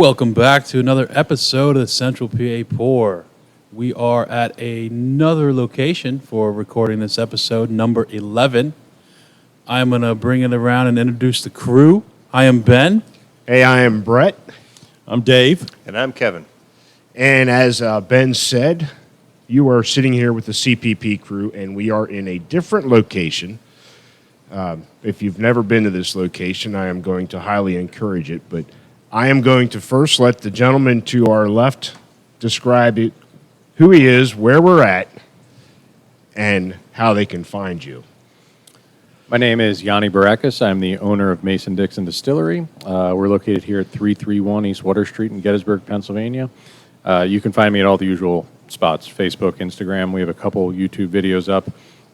Welcome back to another episode of the Central PA Pour. We are at another location for recording this episode, number 11. I'm going to bring it around and introduce the crew. I am Ben. Hey, I am Brett. I'm Dave. And I'm Kevin. And as Ben said, you are sitting here with the CPP crew, and we are in a different location. If you've never been to this location, I am going to highly encourage it, but I am going to first let the gentleman to our left describe it, who he is, where we're at, and how they can find you. My name is Yanni Barakis. I'm the owner of Mason-Dixon Distillery. We're located here at 331 East Water Street in Gettysburg, Pennsylvania. You can find me at all the usual spots, Facebook, Instagram. We have a couple YouTube videos up.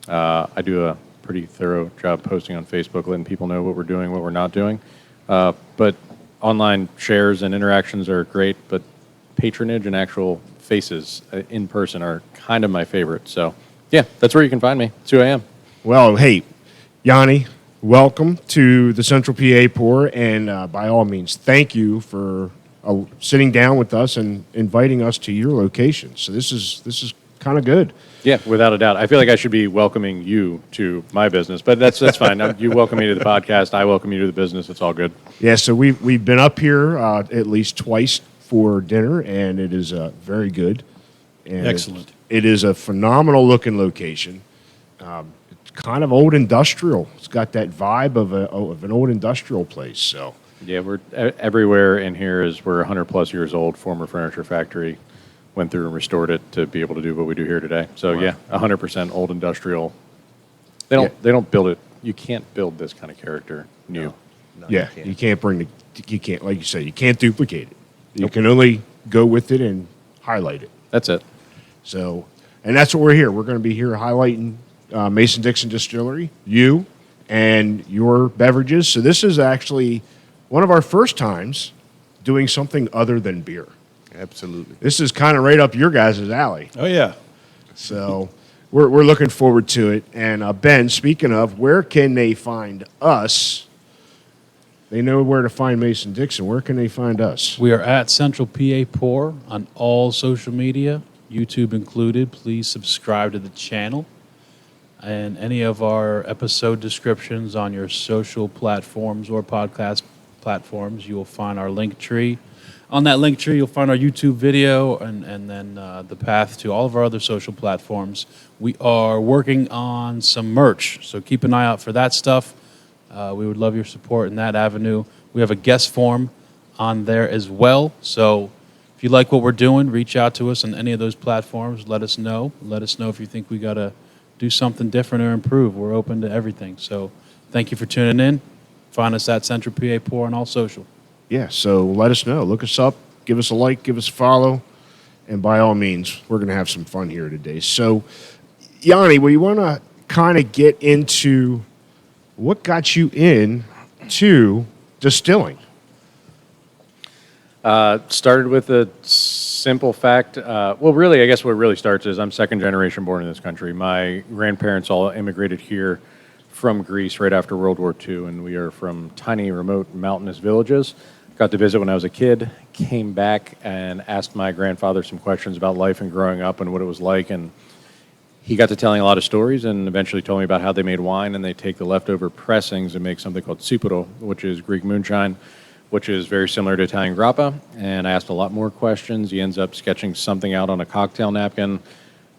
I do a pretty thorough job posting on Facebook, letting people know what we're doing, what we're not doing. But online shares and interactions are great, but patronage and actual faces in person are kind of my favorite. So, yeah, that's where you can find me. That's who I am. Well, hey, Yanni, welcome to the Central PA Pour, and by all means, thank you for sitting down with us and inviting us to your location. So this is kind of good. Yeah, without a doubt. I feel like I should be welcoming you to my business, but that's fine. You welcome me to the podcast. I welcome you to the business. It's all good. Yeah, so we've been up here at least twice for dinner, and it is very good. And Excellent. It is a phenomenal looking location. It's kind of old industrial. It's got that vibe of an old industrial place. So Yeah, we're everywhere in here we're 100 plus years old. Former furniture factory. Went through and restored it to be able to do what we do here today. So wow. Yeah, 100% old industrial. They don't build it. You can't build this kind of character new. No, yeah, you can't like you say, you can't duplicate it. You can only go with it and highlight it. That's it. So, and that's what we're here. We're going to be here highlighting Mason-Dixon Distillery, you, and your beverages. So this is actually one of our first times doing something other than beer. Absolutely. This is kind of right up your guys' alley. Oh, yeah. So we're looking forward to it. And Ben, speaking of, where can they find us? They know where to find Mason-Dixon. Where can they find us? We are at Central PA Pour on all social media, YouTube included. Please subscribe to the channel. And any of our episode descriptions on your social platforms or podcast platforms, you will find our link tree. On that link tree, you'll find our YouTube video and then the path to all of our other social platforms. We are working on some merch, so keep an eye out for that stuff. We would love your support in that avenue. We have a guest form on there as well. So if you like what we're doing, reach out to us on any of those platforms. Let us know. Let us know if you think we got to do something different or improve. We're open to everything. So thank you for tuning in. Find us at Central PA Pour on all social. Yeah, so let us know. Look us up, give us a like, give us a follow, and by all means, we're going to have some fun here today. So, Yanni, we want to kind of get into what got you into distilling. Started with a simple fact. Well, really, I guess what really starts is I'm second generation born in this country. My grandparents all immigrated here from Greece right after World War II, and we are from tiny, remote, mountainous villages. Got to visit when I was a kid, came back and asked my grandfather some questions about life and growing up and what it was like, and he got to telling a lot of stories and eventually told me about how they made wine, and they take the leftover pressings and make something called Sipuro, which is Greek moonshine, which is very similar to Italian grappa, and I asked a lot more questions. He ends up sketching something out on a cocktail napkin,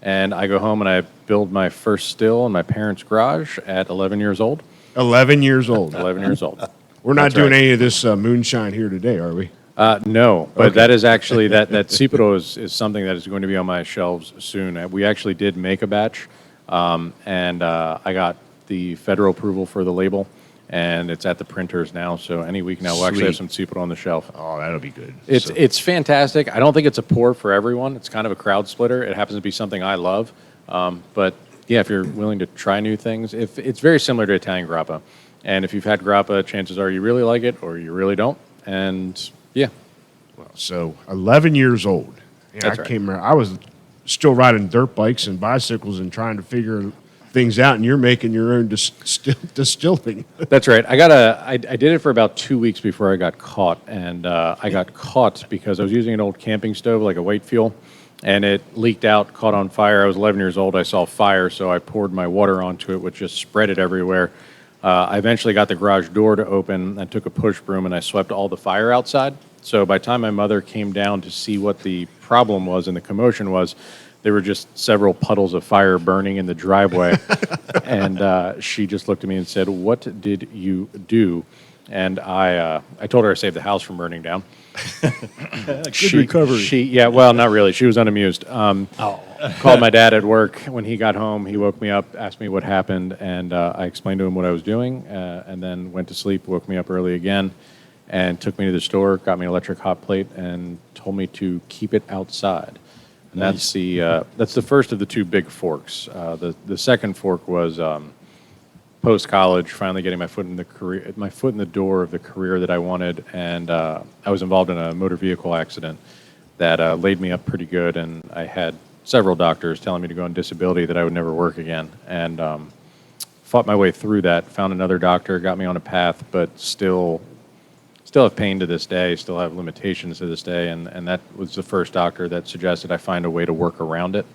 and I go home and I build my first still in my parents' garage at 11 years old. 11 years old. 11 years old. We're not doing any of this moonshine here today, are we? No, but Okay. that is actually, that Sipuro is something that is going to be on my shelves soon. We actually did make a batch, and I got the federal approval for the label, and it's at the printers now, so any week now we'll actually have some Sipuro on the shelf. Oh, that'll be good. It's fantastic. I don't think it's a pour for everyone. It's kind of a crowd splitter. It happens to be something I love, but yeah, if you're willing to try new things, it's very similar to Italian grappa. And if you've had grappa, chances are you really like it or you really don't. And yeah. Well, so 11 years old. Yeah, That's right. I was still riding dirt bikes and bicycles and trying to figure things out, and you're making your own distilling. That's right. I did it for about 2 weeks before I got caught, and I got caught because I was using an old camping stove, like a white fuel, and it leaked out, caught on fire. I was 11 years old. I saw fire, so I poured my water onto it, which just spread it everywhere. I eventually got the garage door to open. I took a push broom, and I swept all the fire outside. So by the time my mother came down to see what the problem was and the commotion was, there were just several puddles of fire burning in the driveway. And she just looked at me and said, "What did you do?" And I told her I saved the house from burning down. Good recovery. Yeah, well, not really. She was unamused. Called my dad at work. When he got home, he woke me up, asked me what happened, and I explained to him what I was doing, and then went to sleep, woke me up early again, and took me to the store, got me an electric hot plate, and told me to keep it outside. And that's the first of the two big forks. The second fork was post college, finally getting my foot in the door of the career that I wanted, and I was involved in a motor vehicle accident that laid me up pretty good, and I had several doctors telling me to go on disability, that I would never work again, and fought my way through that. Found another doctor, got me on a path, but still have pain to this day, still have limitations to this day, and that was the first doctor that suggested I find a way to work around it.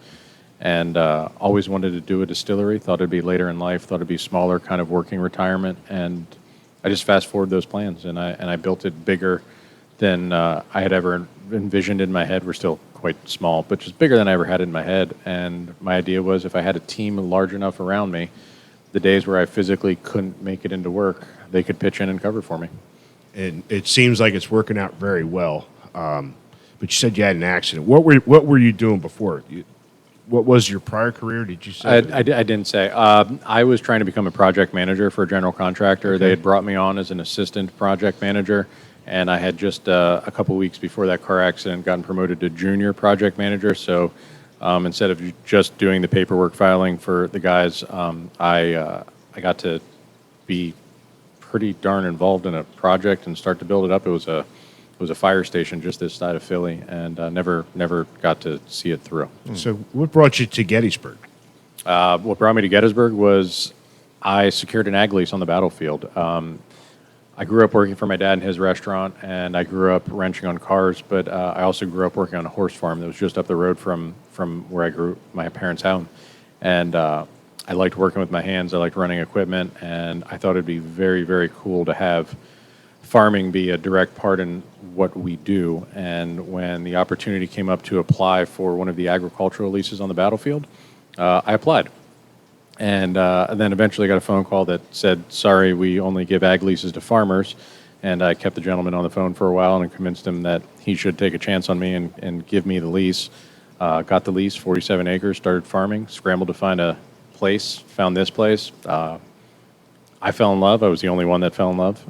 And always wanted to do a distillery, thought it'd be later in life, thought it'd be smaller, kind of working retirement, and I just fast forward those plans, and I built it bigger than I had ever envisioned in my head. We're still quite small, but just bigger than I ever had in my head. And my idea was, if I had a team large enough around me, the days where I physically couldn't make it into work, they could pitch in and cover for me. And it seems like it's working out very well. But you said you had an accident. What were you doing before? What was your prior career? Did you say? I didn't say. I was trying to become a project manager for a general contractor. Okay. They had brought me on as an assistant project manager, and I had just a couple weeks before that car accident gotten promoted to junior project manager. So instead of just doing the paperwork filing for the guys, I got to be pretty darn involved in a project and start to build it up. It was a fire station just this side of Philly, and never got to see it through. So what brought you to Gettysburg? What brought me to Gettysburg was I secured an ag lease on the battlefield. I grew up working for my dad in his restaurant, and I grew up wrenching on cars, but I also grew up working on a horse farm that was just up the road from where I grew my parents' home. And I liked working with my hands. I liked running equipment, and I thought it'd be very, very cool to have farming be a direct part in what we do. And when the opportunity came up to apply for one of the agricultural leases on the battlefield, I applied. And then eventually got a phone call that said, "Sorry, we only give ag leases to farmers." And I kept the gentleman on the phone for a while and convinced him that he should take a chance on me and give me the lease. Got the lease, 47 acres, started farming, scrambled to find a place, found this place. I fell in love. I was the only one that fell in love.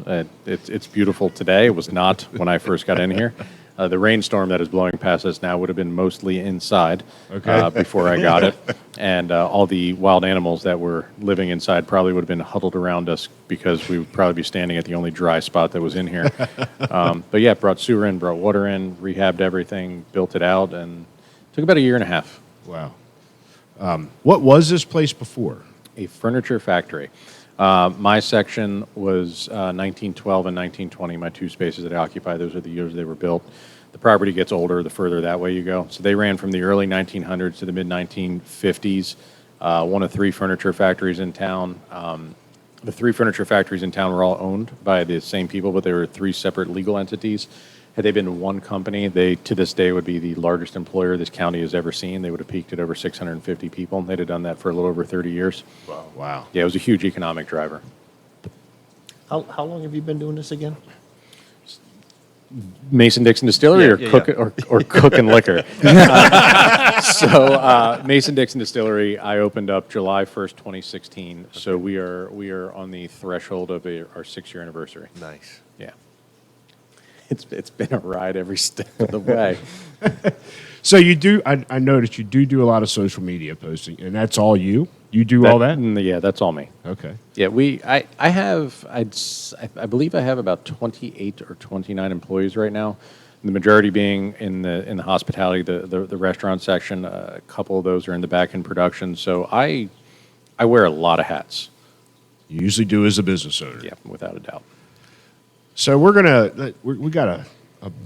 It's beautiful today. It was not when I first got in here. The rainstorm that is blowing past us now would have been mostly inside before I got it. And all the wild animals that were living inside probably would have been huddled around us because we would probably be standing at the only dry spot that was in here. But yeah, brought sewer in, brought water in, rehabbed everything, built it out, and it took about a year and a half. Wow. What was this place before? A furniture factory. My section was 1912 and 1920, my two spaces that I occupy. Those are the years they were built. The property gets older the further that way you go. So they ran from the early 1900s to the mid-1950s. One of three furniture factories in town. The three furniture factories in town were all owned by the same people, but they were three separate legal entities. Had they been one company, they, to this day, would be the largest employer this county has ever seen. They would have peaked at over 650 people. They'd have done that for a little over 30 years. Wow. Yeah, it was a huge economic driver. How long have you been doing this again? Mason-Dixon Distillery or cooking liquor. So Mason-Dixon Distillery, I opened up July 1st, 2016. Okay. So we are on the threshold of our 6-year anniversary. Nice. Yeah. It's been a ride every step of the way. So you do, I noticed you do a lot of social media posting, and that's all you? You do all that? Yeah, that's all me. Okay. Yeah, I believe I have about 28 or 29 employees right now. The majority being in the hospitality, the restaurant section. A couple of those are in the back end production. So I I wear a lot of hats. You usually do as a business owner. Yeah, without a doubt. So we got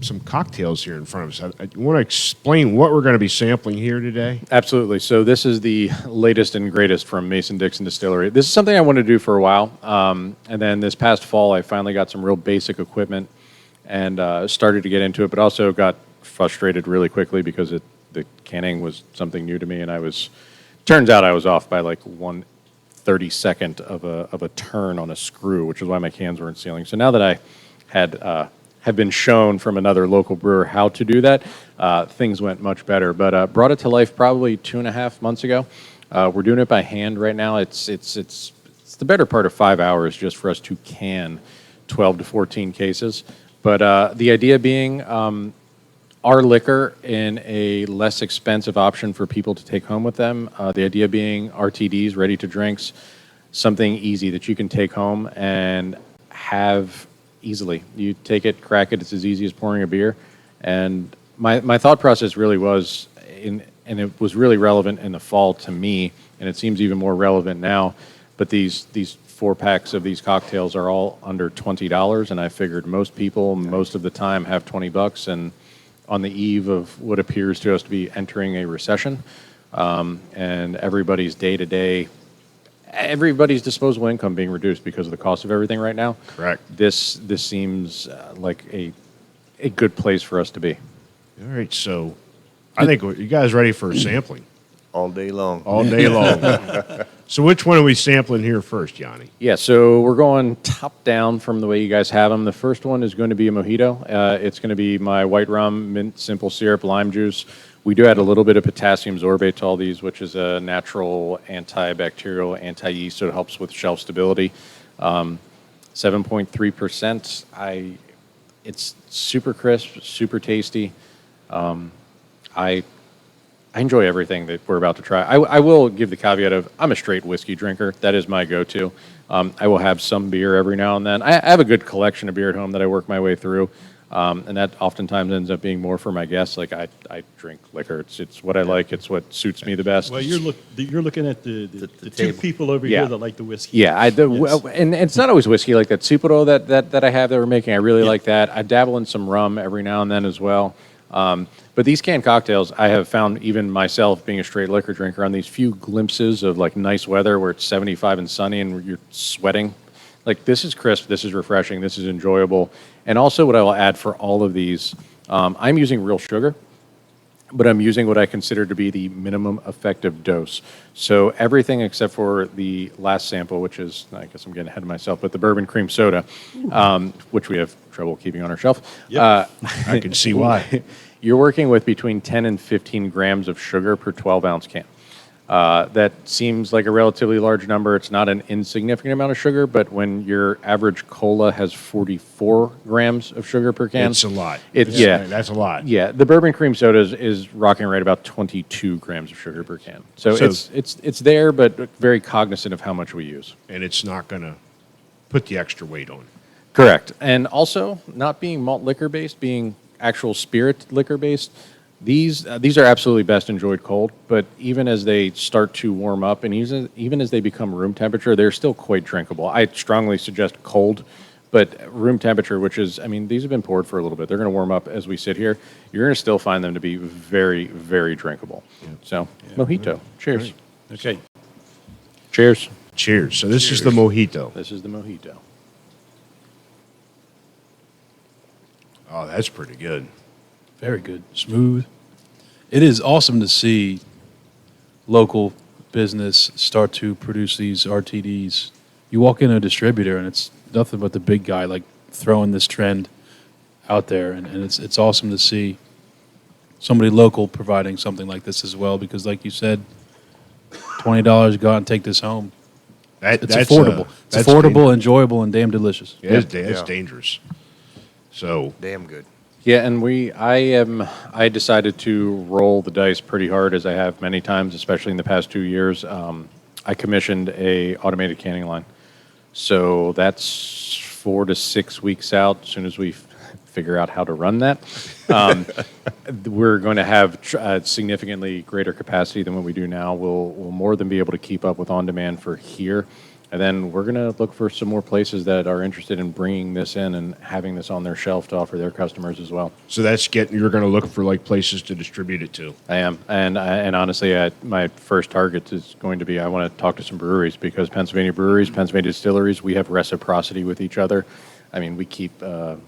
some cocktails here in front of us. You want to explain what we're going to be sampling here today? Absolutely. So this is the latest and greatest from Mason-Dixon Distillery. This is something I wanted to do for a while. And then this past fall, I finally got some real basic equipment and started to get into it, but also got frustrated really quickly because the canning was something new to me. And turns out I was off by like 1/32 of a turn on a screw, which is why my cans weren't sealing. So now that I have been shown from another local brewer how to do that, things went much better. But brought it to life probably 2.5 months ago. We're doing it by hand right now. It's the better part of 5 hours just for us to can 12 to 14 cases. But the idea being our liquor in a less expensive option for people to take home with them. The idea being RTDs, ready to drinks, something easy that you can take home and have easily. You take it, crack it, it's as easy as pouring a beer. And my thought process really was, and it was really relevant in the fall to me, and it seems even more relevant now, but these 4-packs of these cocktails are all under $20, and I figured most people, most of the time, have $20, and on the eve of what appears to us to be entering a recession, and everybody's day-to-day, everybody's disposable income being reduced because of the cost of everything right now. Correct. This seems like a good place for us to be. All right, so I think you guys ready for sampling? All day long. All day long. So which one are we sampling here first, Yanni? Yeah, so we're going top down from the way you guys have them. The first one is going to be a mojito. It's going to be my white rum, mint simple syrup, lime juice. We do add a little bit of potassium sorbate to all these, which is a natural antibacterial, anti-yeast, so it helps with shelf stability. 7.3%. It's super crisp, super tasty. I enjoy everything that we're about to try. I will give the caveat of I'm a straight whiskey drinker. That is my go-to. I will have some beer every now and then. I have a good collection of beer at home that I work my way through, and that oftentimes ends up being more for my guests. Like I drink liquor. It's what I like. It's what suits me the best. Well, you're looking at the two table. people over Yeah. here that like the whiskey. Yeah, Yes. and it's not always whiskey like that Sapporo that I have that we're making. I really like that. I dabble in some rum every now and then as well. But these canned cocktails, I have found even myself being a straight liquor drinker on these few glimpses of like nice weather where it's 75 and sunny and you're sweating. Like this is crisp, this is refreshing, this is enjoyable. And also what I will add for all of these, I'm using real sugar, but I'm using what I consider to be the minimum effective dose. So everything except for the last sample, which is, I guess I'm getting ahead of myself, but the bourbon cream soda, which we have trouble keeping on our shelf. Yep. I can see why. You're working with between 10 and 15 grams of sugar per 12-ounce can. That seems like a relatively large number. It's not an insignificant amount of sugar, but when your average cola has 44 grams of sugar per can, It's a lot. Yeah, That's a lot. yeah. The bourbon cream soda is rocking right about 22 grams of sugar per can. So it's there, but very cognizant of how much we use. And it's not going to put the extra weight on. Correct. And also, not being malt liquor based, being actual spirit liquor based, these are absolutely best enjoyed cold. But even as they start to warm up, and even as they become room temperature, they're still quite drinkable. I strongly suggest cold, but room temperature, which is, I mean, these have been poured for a little bit. They're going to warm up as we sit here. You're going to still find them to be very, very drinkable. So, mojito. Cheers. Okay. Cheers. Cheers. So this is the mojito. This is the mojito. Oh, that's pretty good. Very good. Smooth. It is awesome to see local business start to produce these RTDs. You walk into a distributor and it's nothing but the big guy like throwing this trend out there, and it's awesome to see somebody local providing something like this as well, because like you said, $20, go out and take this home. It's affordable. It's affordable, enjoyable, and damn delicious. Yeah, it's dangerous. So Damn good. Yeah, and I decided to roll the dice pretty hard, as I have many times, especially in the past 2 years. I commissioned a automated canning line. So that's 4 to 6 weeks out. As soon as we figure out how to run that. We're going to have significantly greater capacity than what we do now. We'll more than be able to keep up with on-demand for here. And then we're going to look for some more places that are interested in bringing this in and having this on their shelf to offer their customers as well. So you're going to look for like places to distribute it to. I am, and honestly, my first target is going to be I want to talk to some breweries because Pennsylvania breweries, Pennsylvania distilleries, we have reciprocity with each other. I mean, we keep a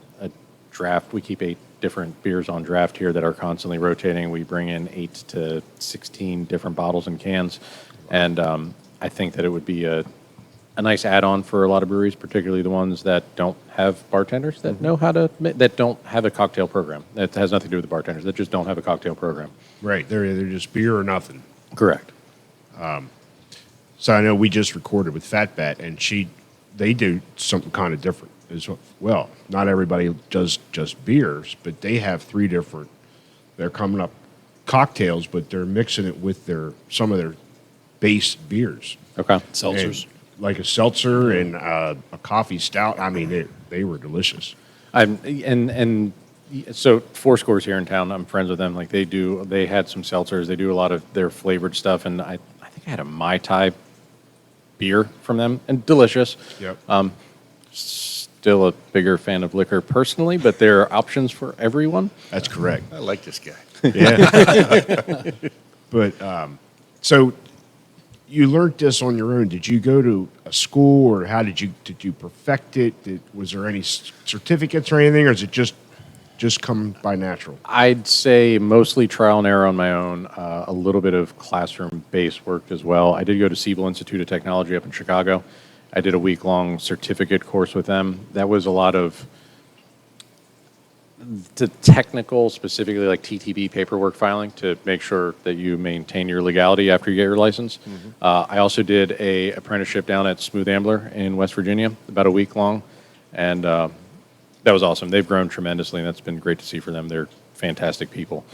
draft. We keep 8 different beers on draft here that are constantly rotating. We bring in 8 to 16 different bottles and cans, and I think that it would be a nice add-on for a lot of breweries, particularly the ones that don't have bartenders that know how to, that don't have a cocktail program. That has nothing to do with the bartenders. That just don't have a cocktail program. Right. They're either just beer or nothing. Correct. So I know we just recorded with Fat Bat, and they do something kind of different as well. Not everybody does just beers, but they have 3 different. They're coming up cocktails, but they're mixing it with some of their base beers. Okay. Seltzers. And like a seltzer and a coffee stout. I mean, they were delicious. So Four Scores here in town, I'm friends with them. Like they had some seltzers. They do a lot of their flavored stuff, and I think I had a Mai Tai beer from them, and delicious. Yep. Still a bigger fan of liquor personally, but there are options for everyone. That's correct. I like this guy. Yeah. But so you learned this on your own. Did you go to a school, or how did you perfect it? Was there any certificates or anything, or is it just come by natural? I'd say mostly trial and error on my own, a little bit of classroom-based work as well. I did go to Siebel Institute of Technology up in Chicago. I did a week-long certificate course with them. That was a lot of the technical, specifically like TTB paperwork filing to make sure that you maintain your legality after you get your license. Mm-hmm. I also did a apprenticeship down at Smooth Ambler in West Virginia, about a week long, and that was awesome. They've grown tremendously, and that's been great to see for them. They're fantastic people.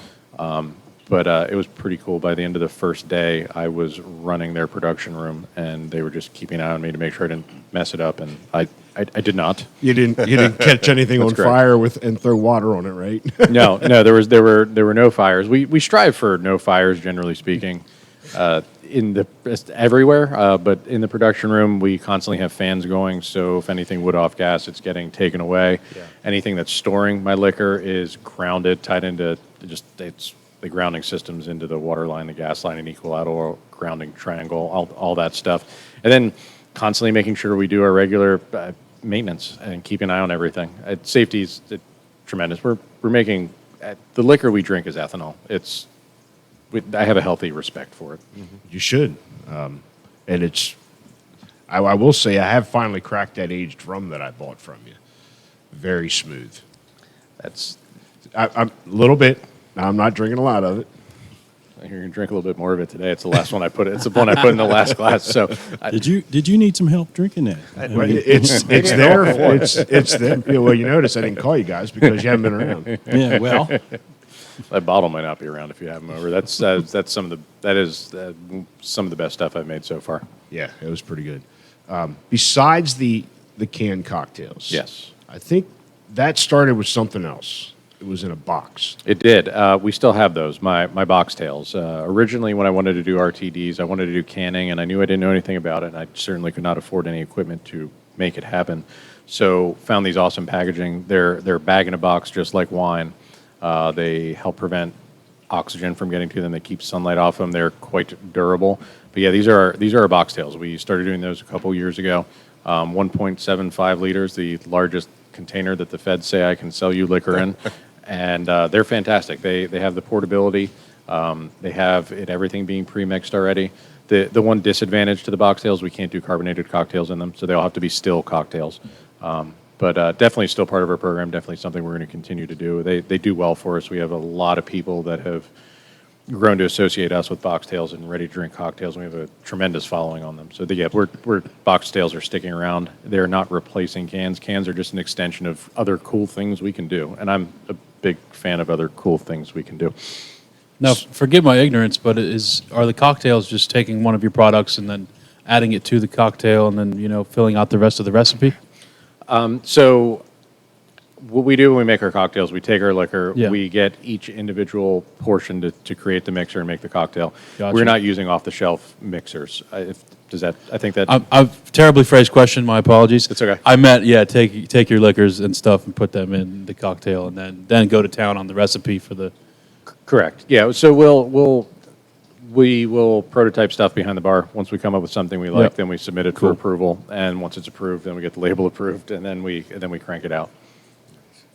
But it was pretty cool. By the end of the first day, I was running their production room, and they were just keeping an eye on me to make sure I didn't mess it up, and I did not. You didn't catch anything on correct. fire and throw water on it, right? No, there were no fires. We strive for no fires, generally speaking, everywhere. But in the production room, we constantly have fans going. So if anything would off gas, it's getting taken away. Yeah. Anything that's storing my liquor is grounded, tied into it's the grounding systems into the water line, the gas line, and equilateral grounding triangle, all that stuff, and then constantly making sure we do our regular maintenance and keep an eye on everything. Safety is tremendous. We're making the liquor we drink is ethanol. I have a healthy respect for it. Mm-hmm. You should, and it's. I will say I have finally cracked that aged rum that I bought from you. Very smooth. I'm a little bit. I'm not drinking a lot of it. You're gonna drink a little bit more of it today. It's the last one I put. It's the one I put in the last glass. So, Did you need some help drinking that? It's there. It's there. Yeah, well, you notice I didn't call you guys because you haven't been around. Yeah, well, that bottle might not be around if you have them over. That's some of the best stuff I've made so far. Yeah, it was pretty good. Besides the canned cocktails, Yes. I think that started with something else. It was in a box. It did. We still have those, my box tails. Originally, when I wanted to do RTDs, I wanted to do canning, and I knew I didn't know anything about it, and I certainly could not afford any equipment to make it happen. So found these awesome packaging. They're bag in a box, just like wine. They help prevent oxygen from getting to them. They keep sunlight off them. They're quite durable. But yeah, these are our box tails. We started doing those a couple years ago. 1.75 liters, the largest container that the feds say I can sell you liquor in. And they're fantastic. They have the portability. They have everything being pre-mixed already. The one disadvantage to the box tails, we can't do carbonated cocktails in them, so they all have to be still cocktails. But definitely still part of our program, definitely something we're going to continue to do. They do well for us. We have a lot of people that have grown to associate us with box tails and ready-to-drink cocktails. We have a tremendous following on them. So we're box tails are sticking around. They're not replacing cans. Cans are just an extension of other cool things we can do, and I'm a big fan of other cool things we can do. Now, forgive my ignorance, but are the cocktails just taking one of your products and then adding it to the cocktail and then filling out the rest of the recipe? So What we do when we make our cocktails, we take our liquor, Yeah. we get each individual portion to create the mixer and make the cocktail. Gotcha. We're not using off-the-shelf mixers. I think that I've terribly phrased question. My apologies. It's okay. I meant take your liquors and stuff and put them in the cocktail, and then go to town on the recipe for the. correct. Yeah. So we will prototype stuff behind the bar. Once we come up with something we like, Yep. then we submit it Cool. for approval, and once it's approved, then we get the label approved, and then we crank it out.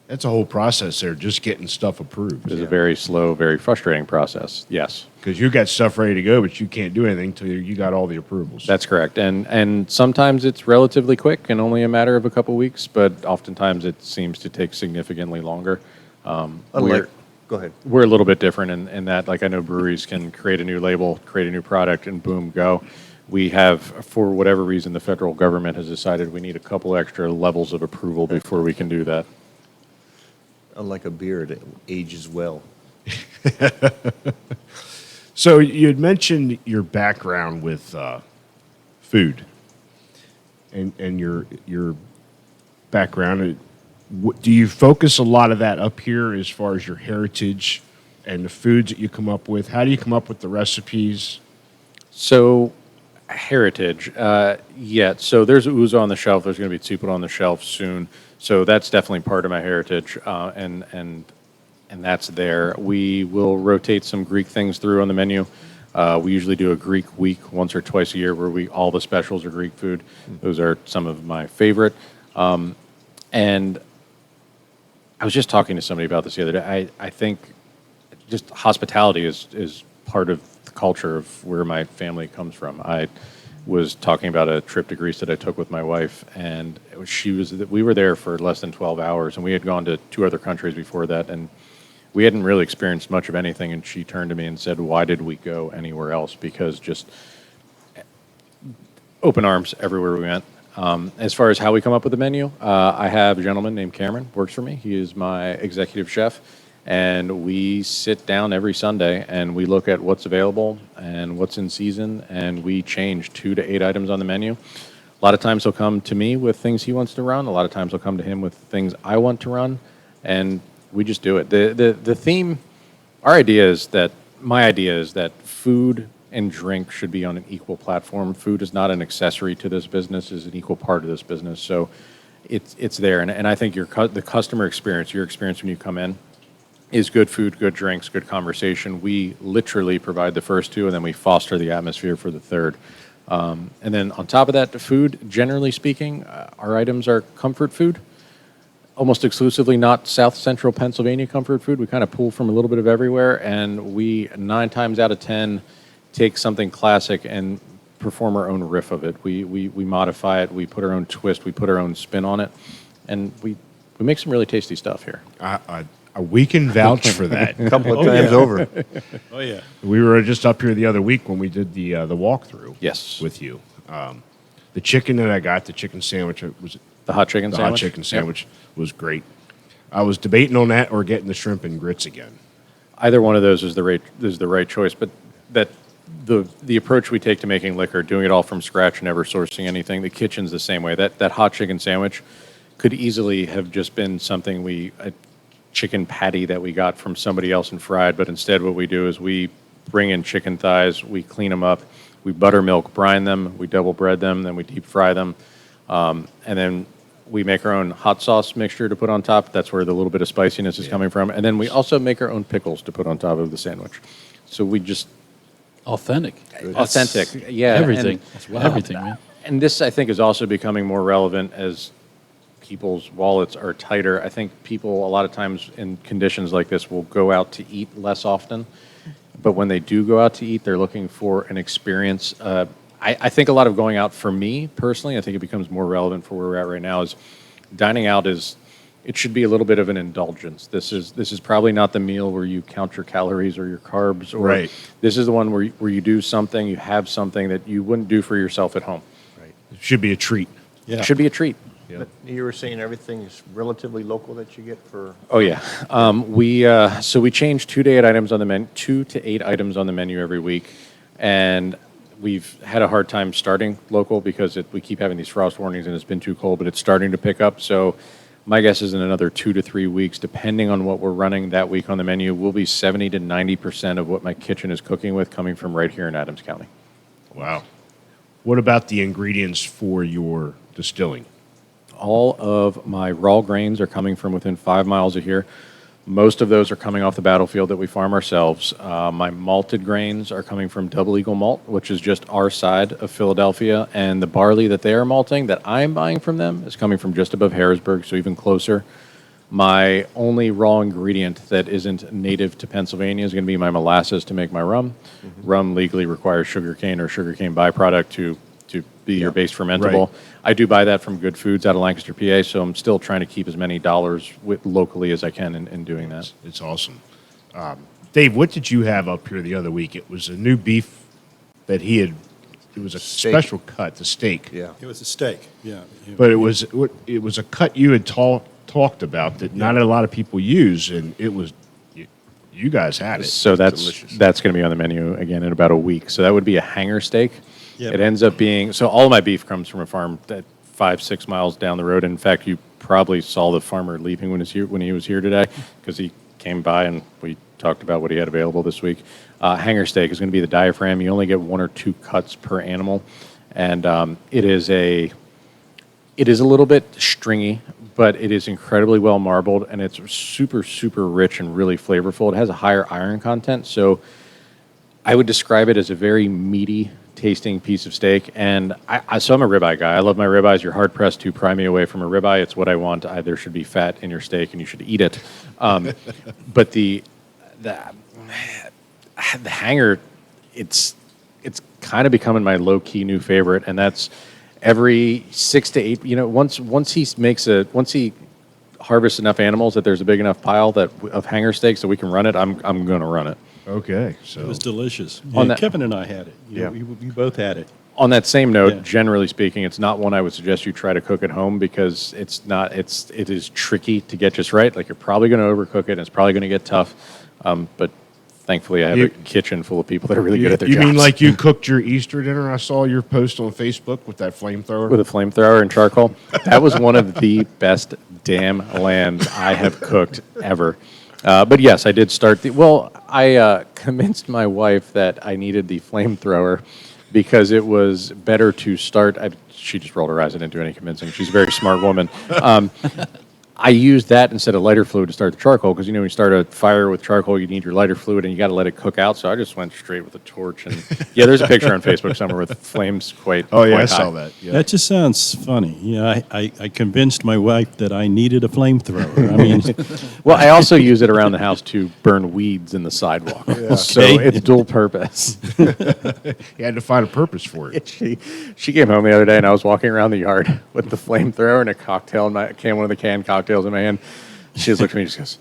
That's a whole process there, just getting stuff approved. It's a very slow, very frustrating process. Yes. Because you got stuff ready to go, but you can't do anything until you got all the approvals. That's correct. And sometimes it's relatively quick and only a matter of a couple weeks, but oftentimes it seems to take significantly longer. Go ahead. We're a little bit different in that, like I know breweries can create a new label, create a new product, and boom, go. We have, for whatever reason, the federal government has decided we need a couple extra levels of approval before we can do that. Unlike a beer, it ages well. So you had mentioned your background with food and your background. Do you focus a lot of that up here as far as your heritage and the foods that you come up with? How do you come up with the recipes? So, heritage, yeah. So there's ouzo on the shelf. There's going to be tsuput on the shelf soon. So that's definitely part of my heritage, and that's there. We will rotate some Greek things through on the menu. We usually do a Greek week once or twice a year where all the specials are Greek food. Those are some of my favorite. And I was just talking to somebody about this the other day. I think just hospitality is part of the culture of where my family comes from. I was talking about a trip to Greece that I took with my wife, and we were there for less than 12 hours, and we had gone to 2 other countries before that, and we hadn't really experienced much of anything. And she turned to me and said, "Why did we go anywhere else?" Because just open arms everywhere we went. As far as how we come up with the menu, I have a gentleman named Cameron, works for me. He is my executive chef, and we sit down every Sunday and we look at what's available and what's in season, and we change 2 to 8 items on the menu. A lot of times he'll come to me with things he wants to run. A lot of times he'll come to him with things I want to run, and we just do it. The theme, my idea is that food and drink should be on an equal platform. Food is not an accessory to this business; is an equal part of this business. So, it's there, and I think the customer experience, your experience when you come in, is good food, good drinks, good conversation. We literally provide the first 2, and then we foster the atmosphere for the third. And then on top of that, the food, generally speaking, our items are comfort food. Almost exclusively not South Central Pennsylvania comfort food. We kind of pull from a little bit of everywhere, and we 9 times out of 10 take something classic and perform our own riff of it. We modify it. We put our own twist. We put our own spin on it, and we make some really tasty stuff here. We can vouch for that. A couple of times over. Oh, yeah. We were just up here the other week when we did the walkthrough. Yes. With you. The chicken that I got, the chicken sandwich, The hot chicken the sandwich? hot chicken sandwich was great. I was debating on that or getting the shrimp and grits again. Either one of those is the right choice, but the approach we take to making liquor, doing it all from scratch, never sourcing anything, the kitchen's the same way. That hot chicken sandwich could easily have just been something a chicken patty that we got from somebody else and fried, but instead what we do is we bring in chicken thighs, we clean them up, we buttermilk brine them, we double bread them, then we deep fry them, and then we make our own hot sauce mixture to put on top. That's where the little bit of spiciness is coming from. And then we also make our own pickles to put on top of the sandwich. So we just... Authentic. Authentic, yeah. Everything. And, Everything, man. And this, I think, is also becoming more relevant as people's wallets are tighter. I think people, a lot of times in conditions like this, will go out to eat less often. But when they do go out to eat, they're looking for an experience. I think a lot of going out, for me personally, I think it becomes more relevant for where we're at right now, is dining out it should be a little bit of an indulgence. This is probably not the meal where you count your calories or your carbs. Or Right. This is the one where you do something, you have something that you wouldn't do for yourself at home. Right. It should be a treat. Yeah. It should be a treat. Yeah. But you were saying everything is relatively local that you get for... Oh yeah, we change 2 to 8 items on the menu, 2 to 8 items on the menu every week, and we've had a hard time starting local because we keep having these frost warnings and it's been too cold, but it's starting to pick up. So My guess is in another 2 to 3 weeks, depending on what we're running that week on the menu, will be 70 to 90% of what my kitchen is cooking with coming from right here in Adams County. Wow. What about the ingredients for your distilling? All of my raw grains are coming from within 5 miles of here. Most of those are coming off the battlefield that we farm ourselves. My malted grains are coming from Double Eagle Malt, which is just our side of Philadelphia. And the barley that they are malting that I'm buying from them is coming from just above Harrisburg, so even closer. My only raw ingredient that isn't native to Pennsylvania is going to be my molasses to make my rum. Rum legally requires sugarcane or sugarcane byproduct to be your base fermentable. Right. I do buy that from Good Foods out of Lancaster, PA, so I'm still trying to keep as many dollars locally as I can in doing that. It's awesome. Dave, what did you have up here the other week? It was a new beef that he had. It was a Steak. special cut, the steak. Yeah. It was a steak. Yeah. But it was a cut you had talked about that not a lot of people use, and it was you guys had it. So that's delicious. going to be on the menu again in about a week. So that would be a hanger steak. Yep. It ends up being, so all of my beef comes from a farm that 5-6 miles down the road. In fact, you probably saw the farmer leaving when he was here today because he came by and we talked about what he had available this week. Hanger steak is going to be the diaphragm. You only get 1 or 2 cuts per animal, and it is a little bit stringy, but it is incredibly well marbled, and it's super, super rich and really flavorful. It has a higher iron content, so I would describe it as a very meaty tasting piece of steak. And so I'm a ribeye guy. I love my ribeyes. You're hard pressed to pry me away from a ribeye. It's what I want. There should be fat in your steak, and you should eat it. But the hanger, it's kind of becoming my low key new favorite, and that's every 6 to 8. Once he harvests enough animals that there's a big enough pile of hanger steaks that we can run it, I'm going to run it. Okay, so It was delicious. On Yeah, that- Kevin and I had it. Yeah. We both had it. On that same note, Yeah. generally speaking, it's not one I would suggest you try to cook at home because it is tricky to get just right. Like you're probably going to overcook it and it's probably going to get tough. But thankfully I have a kitchen full of people that are really good at their you jobs. mean like you cooked your Easter dinner? I saw your post on Facebook with that flamethrower. With a flamethrower and charcoal. That was one of the best damn lambs I have cooked ever. But yes, I did start I convinced my wife that I needed the flamethrower because it was better to start. She just rolled her eyes. I didn't do any convincing. She's a very smart woman. I used that instead of lighter fluid to start the charcoal because, when you start a fire with charcoal, you need your lighter fluid and you got to let it cook out. So I just went straight with a torch. And yeah, there's a picture on Facebook somewhere with flames quite oh yeah, I quite saw high. that. Yeah. That just sounds funny. Yeah, I convinced my wife that I needed a flamethrower. I mean, Well, I also use it around the house to burn weeds in the sidewalk. So Okay. it's dual purpose. You had to find a purpose for it. She came home the other day and I was walking around the yard with the flamethrower and a cocktail in one of the canned cocktails in my hand. She just looked at me and just goes,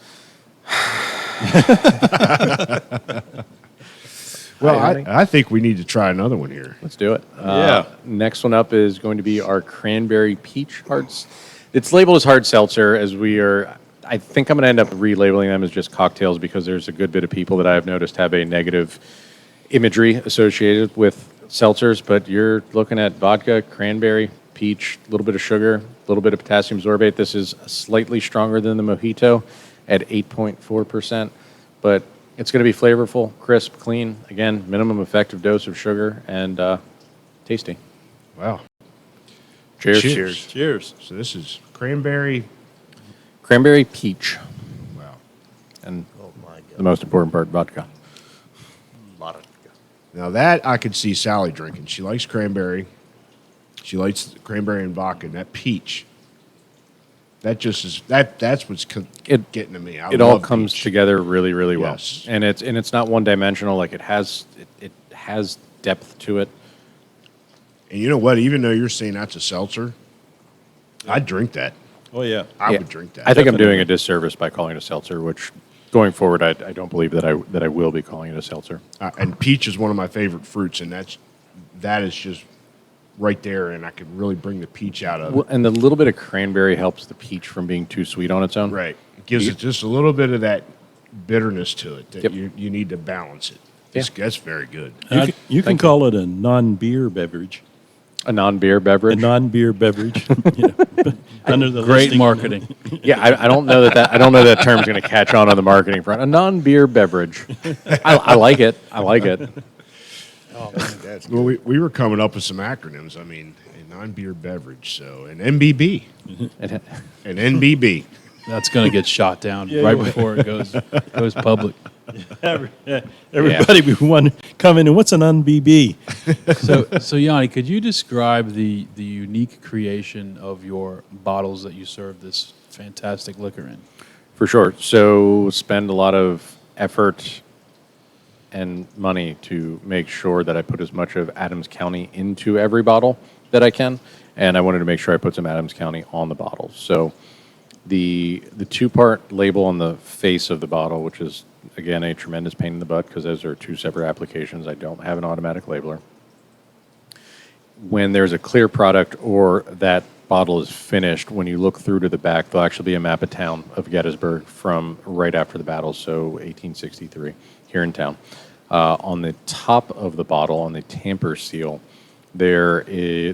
Well, Hi, honey. I think we need to try another one here. let's do it. Yeah. Next one up is going to be our Cranberry Peach Hearts. It's labeled as hard seltzer I think I'm going to end up relabeling them as just cocktails because there's a good bit of people that I've noticed have a negative imagery associated with seltzers, but you're looking at vodka, cranberry, peach, a little bit of sugar, a little bit of potassium sorbate. This is slightly stronger than the Mojito at 8.4%, but it's going to be flavorful, crisp, clean. Again, minimum effective dose of sugar and tasty. Wow. Cheers. Cheers. cheers. So this is cranberry. Cranberry peach. Wow. And Oh my God. the most important part, vodka. Lot of- Now that I could see Sally drinking. She likes cranberry. She likes cranberry and vodka. And that peach. That just is that's what's getting to me. It all comes together really, really well. Yes. And it's not one dimensional. Like it has depth to it. And you know what? Even though you're saying that's a seltzer, I'd drink that. Oh yeah. I Yeah. would drink that. I think I'm Definitely. doing a disservice by calling it a seltzer, which going forward, I don't believe that I will be calling it a seltzer. And peach is one of my favorite fruits, and that is just right there, and I could really bring the peach out of Well, it. and the little bit of cranberry helps the peach from being too sweet on its own. Right. It gives it just a little bit of that bitterness to it that Yep. you need to balance it. Yeah. That's very good. You can thank you. call it a non-beer beverage. A non-beer a beverage. non-beer beverage. you know, under the Great listing. marketing. Yeah, I don't know I don't know that term's going to catch on the marketing front. A non-beer beverage. I like it. I like it. That's Well, good. we were coming up with some acronyms. I mean, a non-beer beverage, so an MBB, It- an NBB. That's going to get shot down Yeah, right yeah. before it goes public. Everybody would want to come in and what's an UNBB? So Yanni, could you describe the unique creation of your bottles that you serve this fantastic liquor in? For sure. So spend a lot of effort and money to make sure that I put as much of Adams County into every bottle that I can, and I wanted to make sure I put some Adams County on the bottles. So the two-part label on the face of the bottle, which is again a tremendous pain in the butt because those are two separate applications. I don't have an automatic labeler. When there's a clear product or that bottle is finished, when you look through to the back, there'll actually be a map of town of Gettysburg from right after the battle, so 1863, here in town. On the top of the bottle, on the tamper seal, there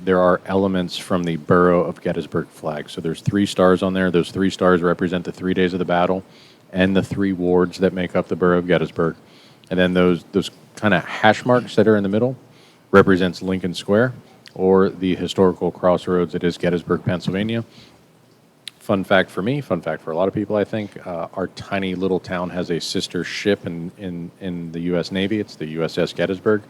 are elements from the Borough of Gettysburg flag. So there's 3 stars on there. Those 3 stars represent the 3 days of the battle and the 3 wards that make up the Borough of Gettysburg. And then those kind of hash marks that are in the middle represents Lincoln Square, or the historical crossroads that is Gettysburg, Pennsylvania. Fun fact for me, fun fact for a lot of people, I think, our tiny little town has a sister ship in the U.S. Navy. It's the USS Gettysburg,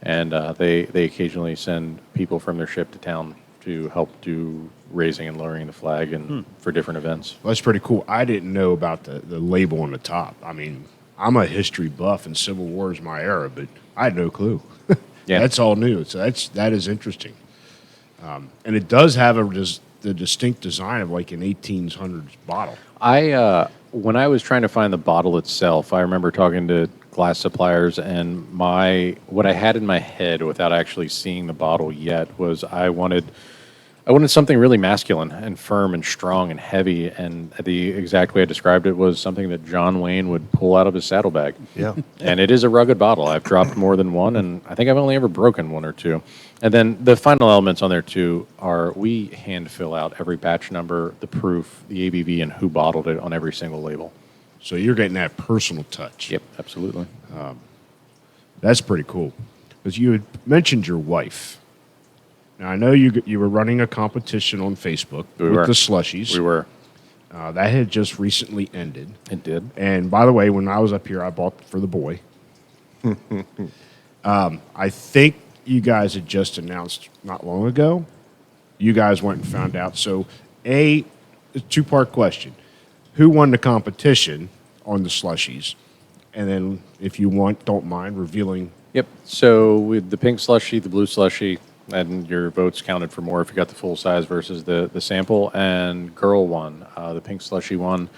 and they occasionally send people from their ship to town to help do raising and lowering the flag and for different events. Well, that's pretty cool. I didn't know about the label on the top. I mean, I'm a history buff, and Civil War is my era, but I had no clue. Yeah. That's all new. So that is interesting. And it does have the distinct design of like an 1800s bottle. When I was trying to find the bottle itself, I remember talking to glass suppliers, and what I had in my head without actually seeing the bottle yet was I wanted something really masculine and firm and strong and heavy, and the exact way I described it was something that John Wayne would pull out of his saddlebag. Yeah. And it is a rugged bottle. I've dropped more than one, and I think I've only ever broken 1 or 2. And then the final elements on there too are we hand fill out every batch number, the proof, the ABV, and who bottled it on every single label. So you're getting that personal touch. Yep, absolutely. That's pretty cool. Because you had mentioned your wife. Now, I know you were running a competition on Facebook We with were. the Slushies. We were. That had just recently ended. It did. And by the way, when I was up here, I bought for the boy. I think you guys had just announced not long ago. You guys went and found out. So, a 2-part question. Who won the competition on the Slushies? And then, if you don't mind revealing. Yep. So with the pink slushy, the blue slushy, and your votes counted for more if you got the full size versus the sample. And girl won. The pink slushy won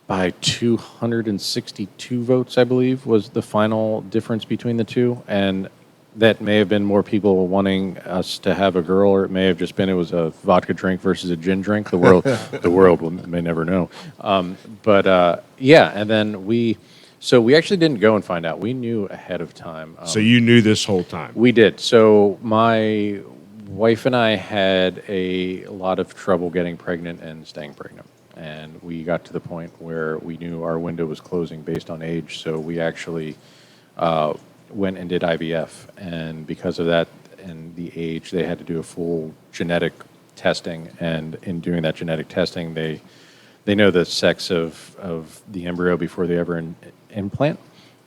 by 262 votes, I believe, was the final difference between the two. And that may have been more people wanting us to have a girl, or it may have just been it was a vodka drink versus a gin drink. The world may never know. Yeah, and then we actually didn't go and find out. We knew ahead of time. So you knew this whole time. We did. So my wife and I had a lot of trouble getting pregnant and staying pregnant. And we got to the point where we knew our window was closing based on age. So we actually went and did IVF. And because of that and the age, they had to do a full genetic testing. And in doing that genetic testing, they know the sex of the embryo before they ever implant.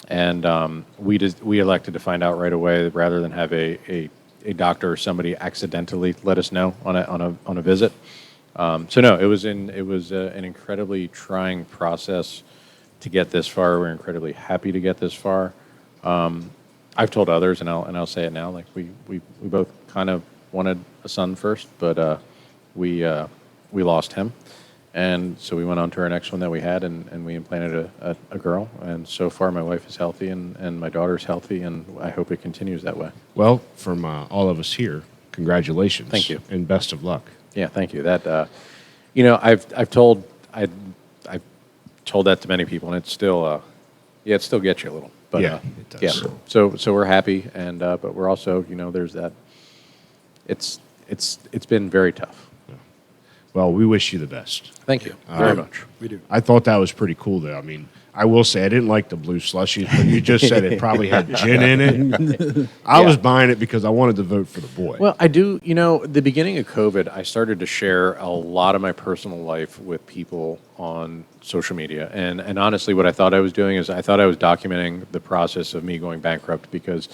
And we elected to find out right away rather than have a doctor or somebody accidentally let us know on a visit. So no, it was an incredibly trying process to get this far. We're incredibly happy to get this far. I've told others, and I'll say it now. Like we both kind of wanted a son first, but we lost him, and so we went on to our next one that we had, and we implanted a girl. And so far, my wife is healthy, and my daughter's healthy, and I hope it continues that way. Well, from all of us here, congratulations. Thank you. And best of luck. Yeah, thank you. That I've told that to many people, and it's still it still gets you a little. But, Yeah, it does. Yeah. So we're happy, and but we're also there's that it's been very tough. Well, we wish you the best. Thank you very much. We do. I thought that was pretty cool, though. I mean, I will say I didn't like the blue slushies, but you just said it probably had gin in it. I was buying it because I wanted to vote for the boy. Well, I do. You know, the beginning of COVID, I started to share a lot of my personal life with people on social media. And honestly, what I thought I was doing is I thought I was documenting the process of me going bankrupt because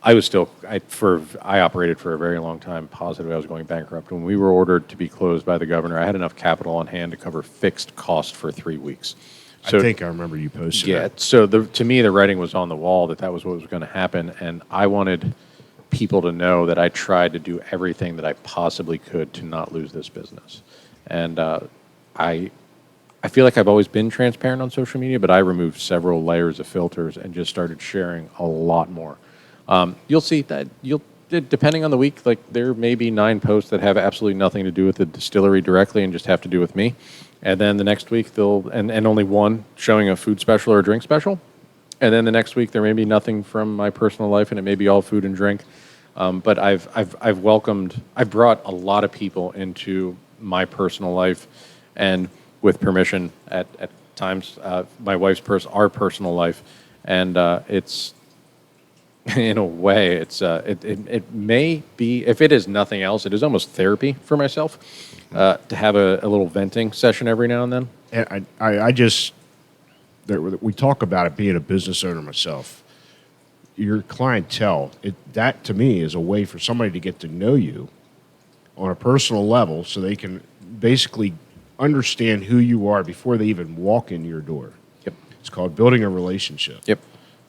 I was still, I operated for a very long time positive I was going bankrupt. When we were ordered to be closed by the governor, I had enough capital on hand to cover fixed cost for 3 weeks. I think I remember you posted Yeah, that. so to me, the writing was on the wall that was what was going to happen, and I wanted people to know that I tried to do everything that I possibly could to not lose this business. And I feel like I've always been transparent on social media, but I removed several layers of filters and just started sharing a lot more. You'll see that depending on the week, like there may be 9 posts that have absolutely nothing to do with the distillery directly and just have to do with me. And then the next week and only one showing a food special or a drink special. And then the next week there may be nothing from my personal life and it may be all food and drink. But I've brought a lot of people into my personal life, and with permission at times, my wife's our personal life. And it's, in a way, it may be, if it is nothing else, it is almost therapy for myself to have a little venting session every now and then. And we talk about it being a business owner myself. Your clientele, that to me is a way for somebody to get to know you on a personal level so they can basically understand who you are before they even walk in your door. Yep. It's called building a relationship. Yep.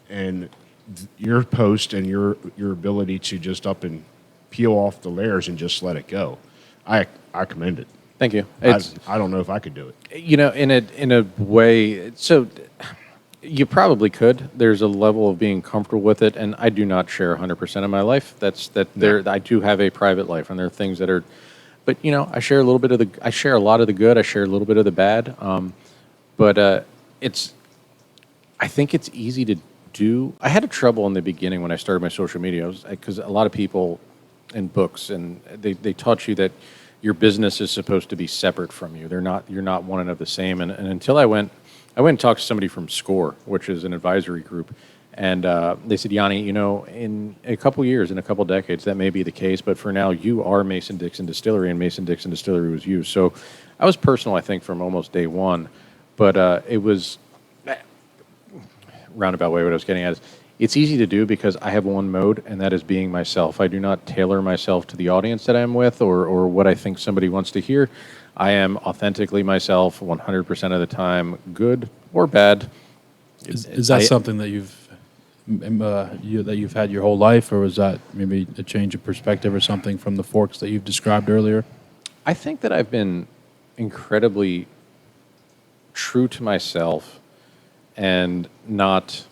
And your post and your ability to just up and peel off the layers and just let it go, I commend it. Thank you. I don't know if I could do it. You know, in a way, so you probably could. There's a level of being comfortable with it, and I do not share 100% of my life. I do have a private life, and there are things that are, but you know, I share a lot of the good. I share a little bit of the bad. But I think it's easy to do. I had trouble in the beginning when I started my social media, because a lot of people in books and they taught you that your business is supposed to be separate from you. You're not one and of the same. And until I went and talked to somebody from SCORE, which is an advisory group, and they said, Yanni, you know, in a couple years, in a couple decades, that may be the case, but for now, you are Mason-Dixon Distillery, and Mason-Dixon Distillery was you. So I was personal, I think, from almost day one, but it was roundabout way. What I was getting at is, it's easy to do because I have one mode, and that is being myself. I do not tailor myself to the audience that I'm with or what I think somebody wants to hear. I am authentically myself 100% of the time, good or bad. Is that something that you've had your whole life, or was that maybe a change of perspective or something from the forks that you've described earlier? I think that I've been incredibly true to myself and not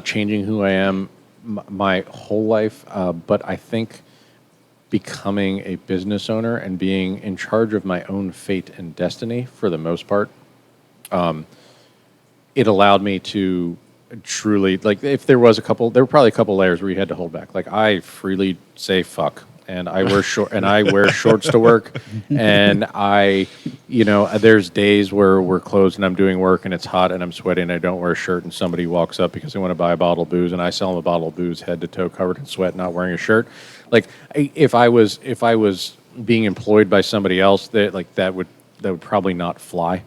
changing who I am my whole life, but I think becoming a business owner and being in charge of my own fate and destiny for the most part, it allowed me to truly, like, if there were probably a couple layers where you had to hold back. Like, I freely say fuck, and I wear shorts to work, and there's days where we're closed and I'm doing work and it's hot and I'm sweating and I don't wear a shirt, and somebody walks up because they want to buy a bottle of booze, and I sell them a bottle of booze head to toe covered in sweat, not wearing a shirt. Like, if I was being employed by somebody else, that would probably not fly.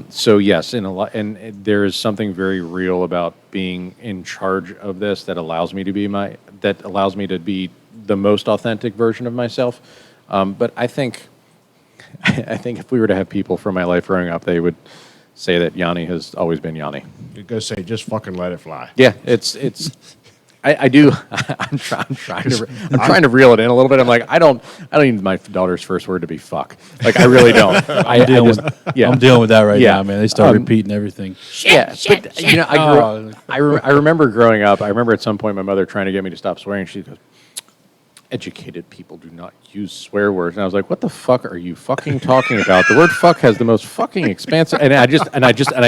So yes, and there is something very real about being in charge of this that allows me to be the most authentic version of myself. But I think if we were to have people from my life growing up, they would say that Yanni has always been Yanni. You go say, just fucking let it fly. Yeah, it's. I do. I'm trying to reel it in a little bit. I'm like, I don't need my daughter's first word to be fuck. Like, I really don't. I'm dealing with that right now, man. They start repeating everything. But you know, I remember growing up. I remember at some point my mother trying to get me to stop swearing. She goes, "Educated people do not use swear words." And I was like, "What the fuck are you fucking talking about? The word fuck has the most fucking expansive." And I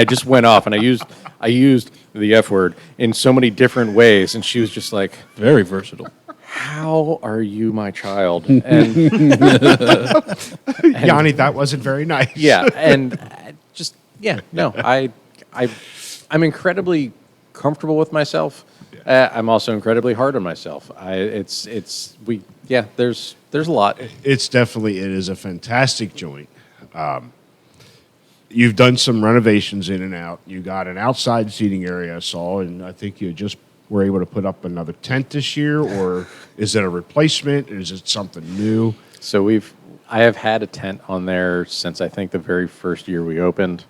just went off, and I used the F word in so many different ways, and she was just like, Very versatile. how are you my child? And Yanni, that wasn't very nice. yeah, and I'm incredibly comfortable with myself. I'm also incredibly hard on myself. There's a lot. It is a fantastic joint. You've done some renovations in and out. You got an outside seating area, I saw, and I think you just were able to put up another tent this year, or is it a replacement? Is it something new? So I have had a tent on there since I think the very first year we opened,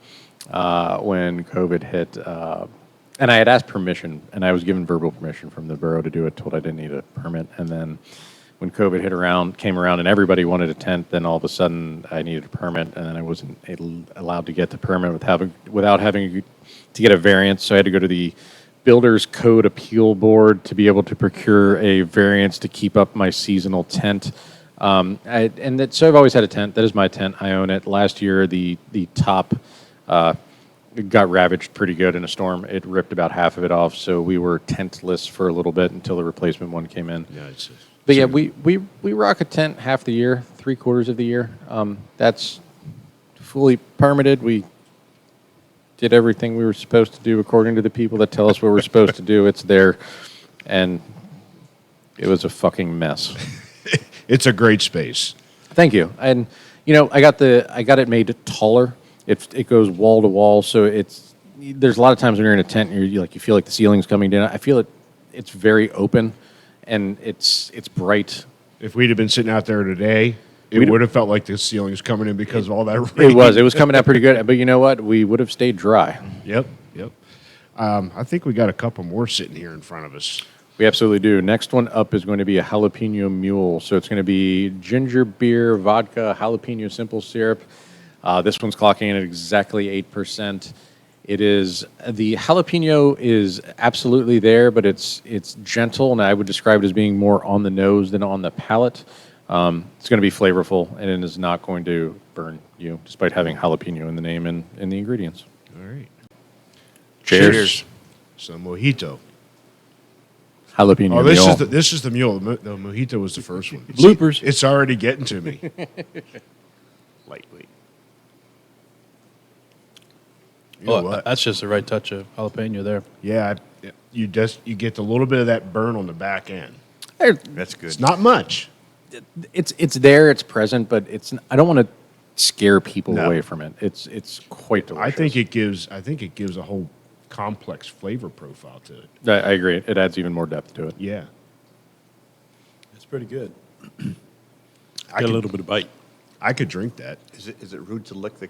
when COVID hit, and I had asked permission, and I was given verbal permission from the borough to do it, told I didn't need a permit, and then when COVID came around, and everybody wanted a tent, then all of a sudden I needed a permit, and then I wasn't allowed to get the permit without having to get a variance, so I had to go to the Builders Code Appeal Board to be able to procure a variance to keep up my seasonal tent. So I've always had a tent. That is my tent. I own it. Last year, the top got ravaged pretty good in a storm. It ripped about half of it off, so we were tentless for a little bit until the replacement one came in. Yeah, But yeah, we rock a tent half the year, 3/4 of the year. That's fully permitted. We did everything we were supposed to do according to the people that tell us what we're supposed to do. It's there, and it was a fucking mess. It's a great space. Thank you. And I got it made taller. It goes wall to wall, so there's a lot of times when you're in a tent and you feel like the ceiling's coming down. I feel it's very open, and it's bright. If we'd have been sitting out there today, it would have felt like the ceiling's coming in because of all that rain. It was coming out pretty good, but you know what? We would have stayed dry. Yep. I think we got a couple more sitting here in front of us. We absolutely do. Next one up is going to be a Jalapeno Mule. So it's going to be ginger beer, vodka, jalapeno simple syrup. This one's clocking in at exactly 8%. The jalapeno is absolutely there, but it's gentle, and I would describe it as being more on the nose than on the palate. It's going to be flavorful, and it is not going to burn you, despite having jalapeno in the name and in the ingredients. All right. Cheers. Some mojito. Jalapeno Oh, mule. this is the mule. The mojito was the first one. Bloopers. It's already getting to me. Lightweight. You know Well, what? that's just the right touch of jalapeno there. Yeah, you get a little bit of that burn on the back end. That's good. It's not much. It's there, it's present, but I don't want to scare people No. away from it. It's quite delicious. I think it gives a whole complex flavor profile to it. I agree. It adds even more depth to it. Yeah. It's pretty good. I Got a could, little bit of bite. I could drink that. Is it rude to lick the?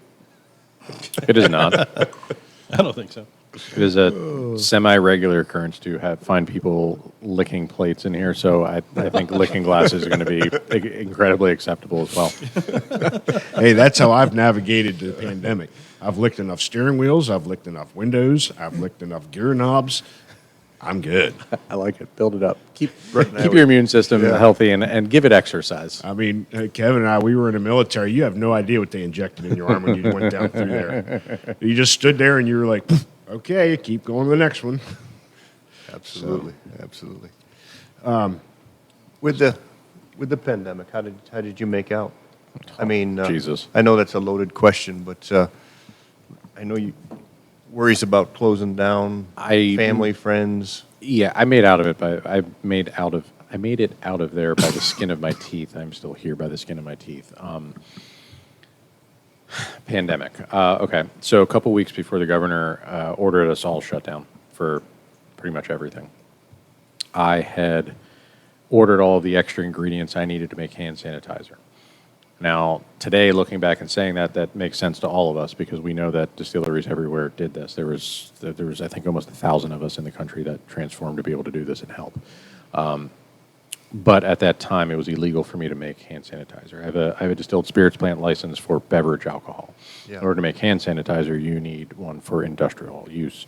It is not. I don't think so. It is a semi-regular occurrence to find people licking plates in here, so I think licking glasses are going to be incredibly acceptable as well. Hey, that's how I've navigated the pandemic. I've licked enough steering wheels. I've licked enough windows. I've licked enough gear knobs. I'm good. I like it. Build it up. Keep now your immune system healthy and give it exercise. I mean, Kevin and I, we were in the military. You have no idea what they injected in your arm when you went down through there. You just stood there and you were like, okay, keep going to the next one. Absolutely. With the pandemic, how did you make out? I mean, Jesus. I know that's a loaded question, but I know you worries about closing down. Family, friends. Yeah, I made out of it, but I made it out of there by the skin of my teeth. I'm still here by the skin of my teeth. Pandemic. Okay, so a couple weeks before the governor ordered us all shut down for pretty much everything, I had ordered all of the extra ingredients I needed to make hand sanitizer. Now, today, looking back and saying that makes sense to all of us because we know that distilleries everywhere did this. There was I think, almost 1,000 of us in the country that transformed to be able to do this and help. But at that time, it was illegal for me to make hand sanitizer. I have a distilled spirits plant license for beverage alcohol. Yeah. In order to make hand sanitizer, you need one for industrial use.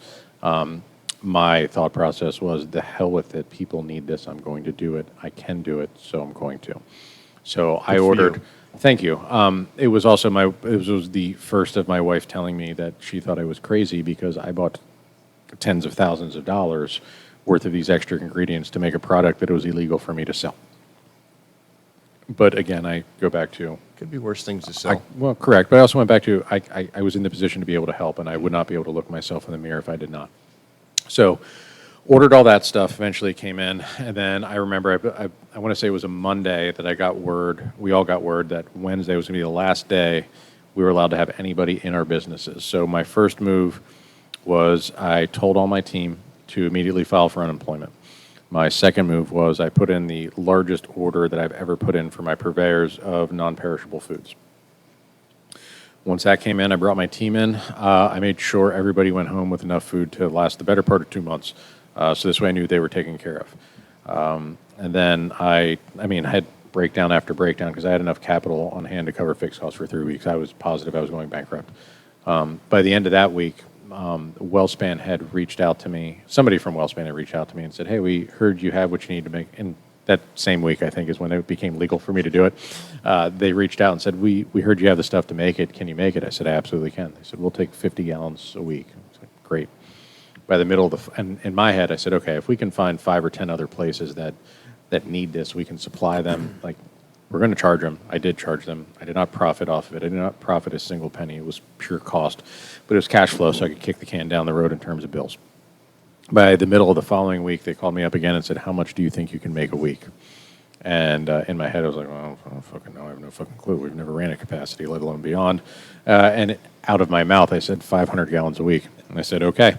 My thought process was, the hell with it. People need this. I'm going to do it. I can do it, so I'm going to. So I ordered. you. Thank you. It was also it was the first of my wife telling me that she thought I was crazy because I bought tens of thousands of dollars worth of these extra ingredients to make a product that it was illegal for me to sell. But again, I go back to... Could be worse things to sell. Well, correct. But I also went back to I was in the position to be able to help, and I would not be able to look myself in the mirror if I did not. So ordered all that stuff, eventually came in, and then I remember, I want to say it was a Monday that I got word, we all got word that Wednesday was going to be the last day we were allowed to have anybody in our businesses. So my first move was I told all my team to immediately file for unemployment. My second move was I put in the largest order that I've ever put in for my purveyors of non-perishable foods. Once that came in, I brought my team in. I made sure everybody went home with enough food to last the better part of 2 months. So this way I knew they were taken care of. And then I had breakdown after breakdown because I had enough capital on hand to cover fixed costs for 3 weeks. I was positive I was going bankrupt. By the end of that week, Wellspan had reached out to me. Somebody from Wellspan had reached out to me and said, hey, we heard you have what you need to make. And that same week, I think, is when it became legal for me to do it. They reached out and said, we heard you have the stuff to make it. Can you make it? I said, I absolutely can. They said, we'll take 50 gallons a week. I was like, great. By the middle of and in my head, I said, okay, if we can find 5 or 10 other places that need this, we can supply them. Like, we're going to charge them. I did charge them. I did not profit off of it. I did not profit a single penny. It was pure cost. But it was cash flow, so I could kick the can down the road in terms of bills. By the middle of the following week, they called me up again and said, how much do you think you can make a week? And in my head, I was like, well, I don't fucking know. I have no fucking clue. We've never ran at capacity, let alone beyond. And out of my mouth, I said 500 gallons a week. And I said, okay.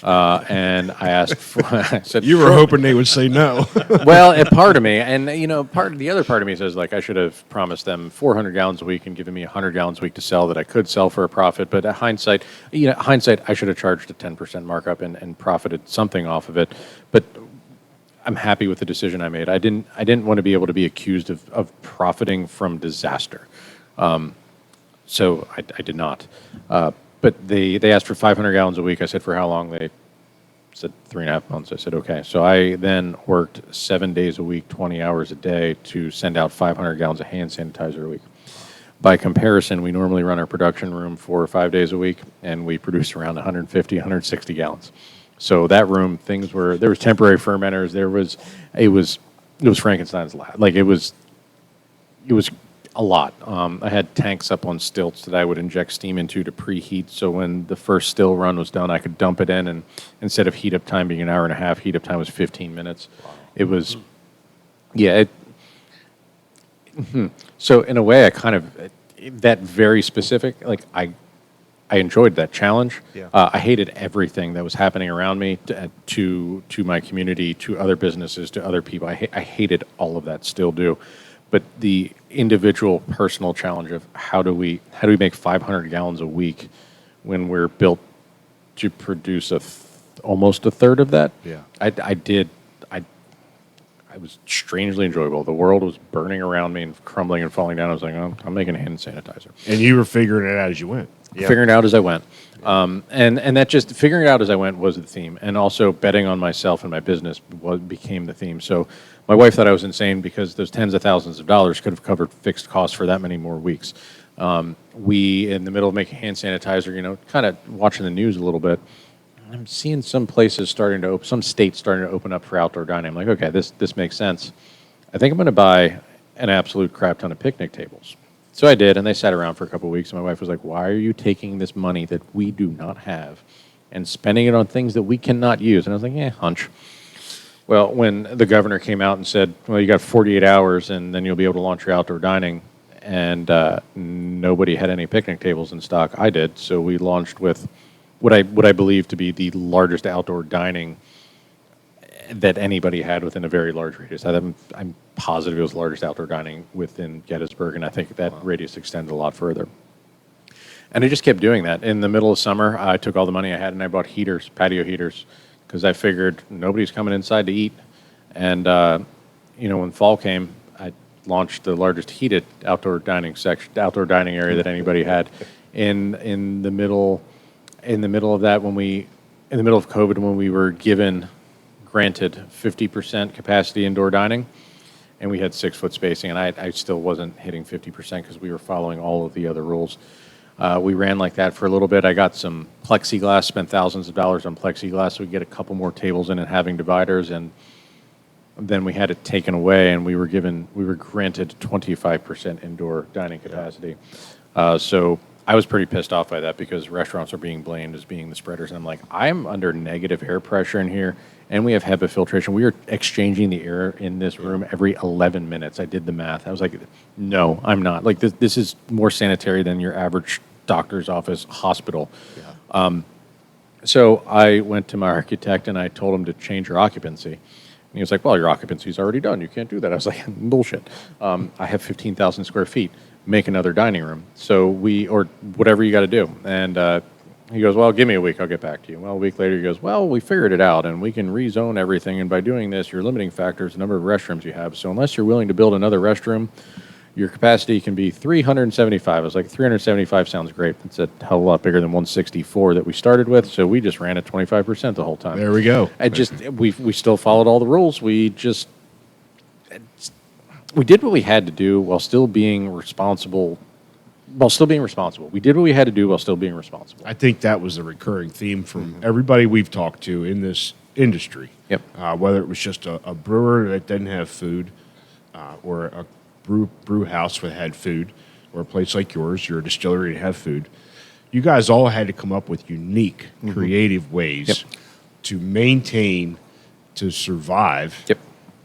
And I asked for, I said, You were hoping they would say no. well, a part of me, and the other part of me says, like, I should have promised them 400 gallons a week and given me 100 gallons a week to sell that I could sell for a profit. But hindsight, I should have charged a 10% markup and profited something off of it. But I'm happy with the decision I made. I didn't want to be able to be accused of profiting from disaster. So I did not. But they asked for 500 gallons a week. I said, for how long? They said 3.5 months. I said, okay. So I then worked 7 days a week, 20 hours a day to send out 500 gallons of hand sanitizer a week. By comparison, we normally run our production room 4 or 5 days a week, and we produce around 150, 160 gallons. So that room, there was temporary fermenters. It was Frankenstein's lab. Like, it was a lot. I had tanks up on stilts that I would inject steam into to preheat. So when the first still run was done, I could dump it in, and instead of heat up time being an hour and a half, heat up time was 15 minutes. Wow. It was, yeah. So in a way, I kind of, that very specific, like, I enjoyed that challenge. Yeah. I hated everything that was happening around me, to my community, to other businesses, to other people. I hated all of that, still do. But the individual personal challenge of how do we make 500 gallons a week when we're built to produce almost a third of that? Yeah. It was strangely enjoyable. The world was burning around me and crumbling and falling down. I was like, oh, I'm making hand sanitizer. And you were figuring it out as you went. Yeah. Figuring it out as I went. And that just, figuring it out as I went was the theme. And also betting on myself and my business became the theme. So my wife thought I was insane because those tens of thousands of dollars could have covered fixed costs for that many more weeks. We, in the middle of making hand sanitizer, kind of watching the news a little bit, I'm seeing some places some states starting to open up for outdoor dining. I'm like, okay, this makes sense. I think I'm going to buy an absolute crap ton of picnic tables. So I did, and they sat around for a couple of weeks, and my wife was like, why are you taking this money that we do not have and spending it on things that we cannot use? And I was like, hunch. Well, when the governor came out and said, well, you got 48 hours, and then you'll be able to launch your outdoor dining, and nobody had any picnic tables in stock, I did. So we launched with what I believe to be the largest outdoor dining that anybody had within a very large radius. I'm positive it was the largest outdoor dining within Gettysburg, and I think that radius extended a lot further. And I just kept doing that. In the middle of summer, I took all the money I had and I bought heaters, patio heaters, because I figured nobody's coming inside to eat. And when fall came, I launched the largest heated outdoor dining area that anybody had. In the middle of that, in the middle of COVID, when we were granted 50% capacity indoor dining, and we had 6 foot spacing, and I still wasn't hitting 50% because we were following all of the other rules. We ran like that for a little bit. I got some plexiglass, spent thousands of dollars on plexiglass so we could get a couple more tables in and having dividers, and then we had it taken away, and we were granted 25% indoor dining capacity. So I was pretty pissed off by that because restaurants are being blamed as being the spreaders. And I'm like, I'm under negative air pressure in here, and we have HEPA filtration. We are exchanging the air in this room every 11 minutes. I did the math. I was like, no, I'm not. Like, this is more sanitary than your average doctor's office hospital. Yeah. So I went to my architect, and I told him to change your occupancy. And he was like, well, your occupancy's already done. You can't do that. I was like, bullshit. I have 15,000 square feet. Make another dining room. So or whatever you got to do. And he goes, well, give me a week. I'll get back to you. Well, a week later, he goes, well, we figured it out, and we can rezone everything. And by doing this, your limiting factor is the number of restrooms you have. So unless you're willing to build another restroom, your capacity can be 375. I was like, 375 sounds great. It's a hell of a lot bigger than 164 that we started with. So we just ran at 25% the whole time. There we go. We still followed all the rules. We did what we had to do while still being responsible. We did what we had to do while still being responsible. I think that was a recurring theme from everybody we've talked to in this industry. Yep. Whether it was just a brewer that didn't have food, or a brew house that had food, or a place like yours, you're a distillery to have food. You guys all had to come up with unique, creative ways to maintain, to survive,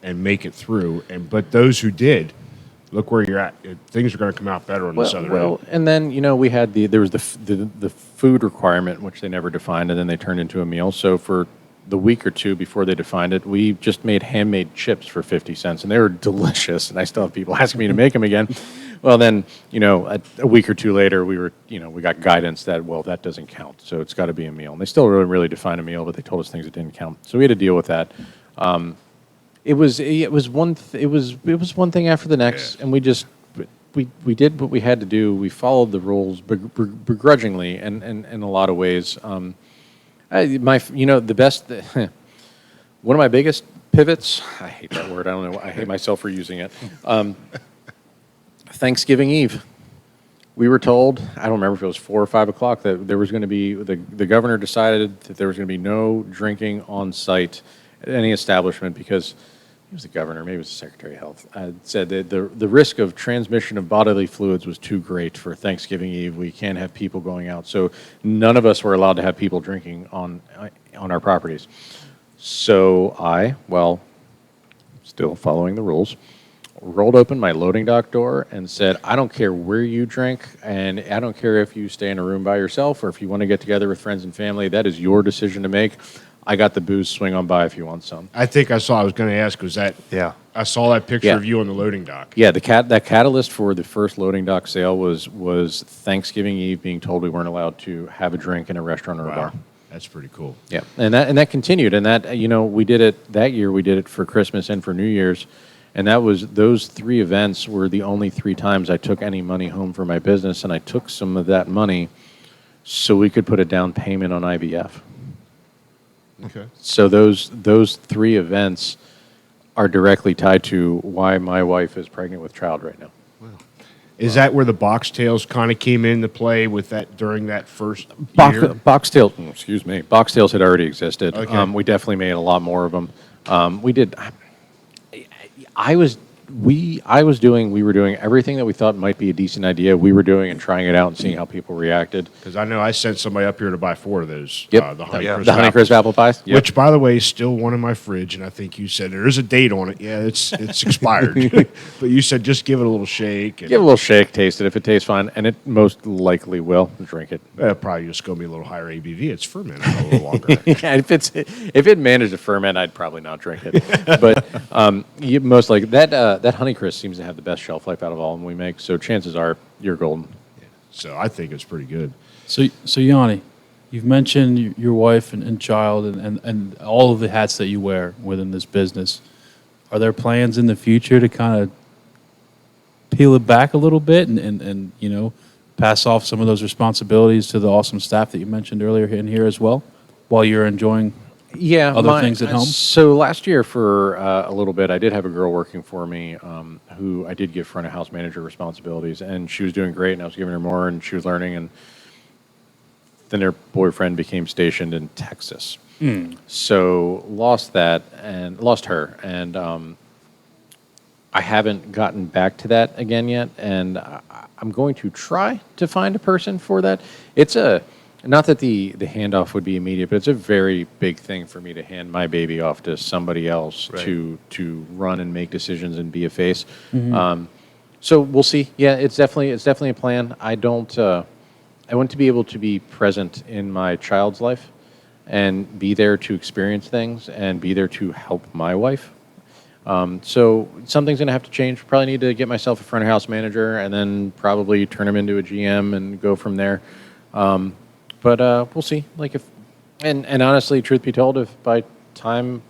and make it through. But those who did, look where you're at. Things are going to come out better on this other end. And then we had there was the food requirement, which they never defined, and then they turned into a meal. So for the week or two before they defined it, we just made handmade chips for 50 cents, and they were delicious. And I still have people asking me to make them again. Well, then a week or two later, we got guidance that that doesn't count, so it's got to be a meal. And they still really define a meal, but they told us things that didn't count. So we had to deal with that. It was one thing after the next, and we did what we had to do. We followed the rules begrudgingly, and in a lot of ways. The best one of my biggest pivots. I hate that word. I don't know. I hate myself for using it. Thanksgiving Eve. We were told, I don't remember if it was 4 or 5 o'clock, that there was going to be the governor decided that there was going to be no drinking on site at any establishment because he was the governor, maybe it was the Secretary of Health, said that the risk of transmission of bodily fluids was too great for Thanksgiving Eve. We can't have people going out. So none of us were allowed to have people drinking on our properties. So still following the rules, rolled open my loading dock door and said, I don't care where you drink, and I don't care if you stay in a room by yourself or if you want to get together with friends and family. That is your decision to make. I got the booze. Swing on by if you want some. I think I was going to ask, was that? Yeah. I saw that picture of you on the loading dock. Yeah, that catalyst for the first loading dock sale was Thanksgiving Eve being told we weren't allowed to have a drink in a restaurant or a bar. That's pretty cool. Yeah, and that continued, and that we did it that year. We did it for Christmas and for New Year's, and those 3 events were the only 3 times I took any money home for my business, and I took some of that money so we could put a down payment on IVF. Okay. So those 3 events are directly tied to why my wife is pregnant with child right now. Wow. Is that where the boxtails kind of came into play with that during that first year? Boxtails had already existed. Okay. We definitely made a lot more of them. We did. We were doing everything that we thought might be a decent idea. We were doing and trying it out and seeing how people reacted. Because I know I sent somebody up here to buy 4 of those. Yep. The Honeycrisp apple pies. Yep. Which, by the way, is still one in my fridge, and I think you said there is a date on it. Yeah, it's expired. But you said just give it a little shake. Give it a little shake, taste it. If it tastes fine, and it most likely will, drink it. Probably just going to be a little higher ABV. It's fermented a little longer. Yeah, if it managed to ferment, I'd probably not drink it. But most likely that Honeycrisp seems to have the best shelf life out of all of them we make. So chances are you're golden. Yeah. So I think it's pretty good. So Yanni, you've mentioned your wife and child and all of the hats that you wear within this business. Are there plans in the future to kind of peel it back a little bit and pass off some of those responsibilities to the awesome staff that you mentioned earlier in here as well, while you're enjoying Yeah, other things at home? So last year, for a little bit, I did have a girl working for me who I did give front of house manager responsibilities, and she was doing great, and I was giving her more, and she was learning, and then her boyfriend became stationed in Texas, so lost her, and I haven't gotten back to that again yet, and I'm going to try to find a person for that. It's not that the handoff would be immediate, but it's a very big thing for me to hand my baby off to somebody else to run and make decisions and be a face. So we'll see. Yeah, it's definitely a plan. I want to be able to be present in my child's life and be there to experience things and be there to help my wife. So something's going to have to change. Probably need to get myself a front of house manager and then probably turn him into a GM and go from there. But we'll see. Like and honestly, truth be told, if by time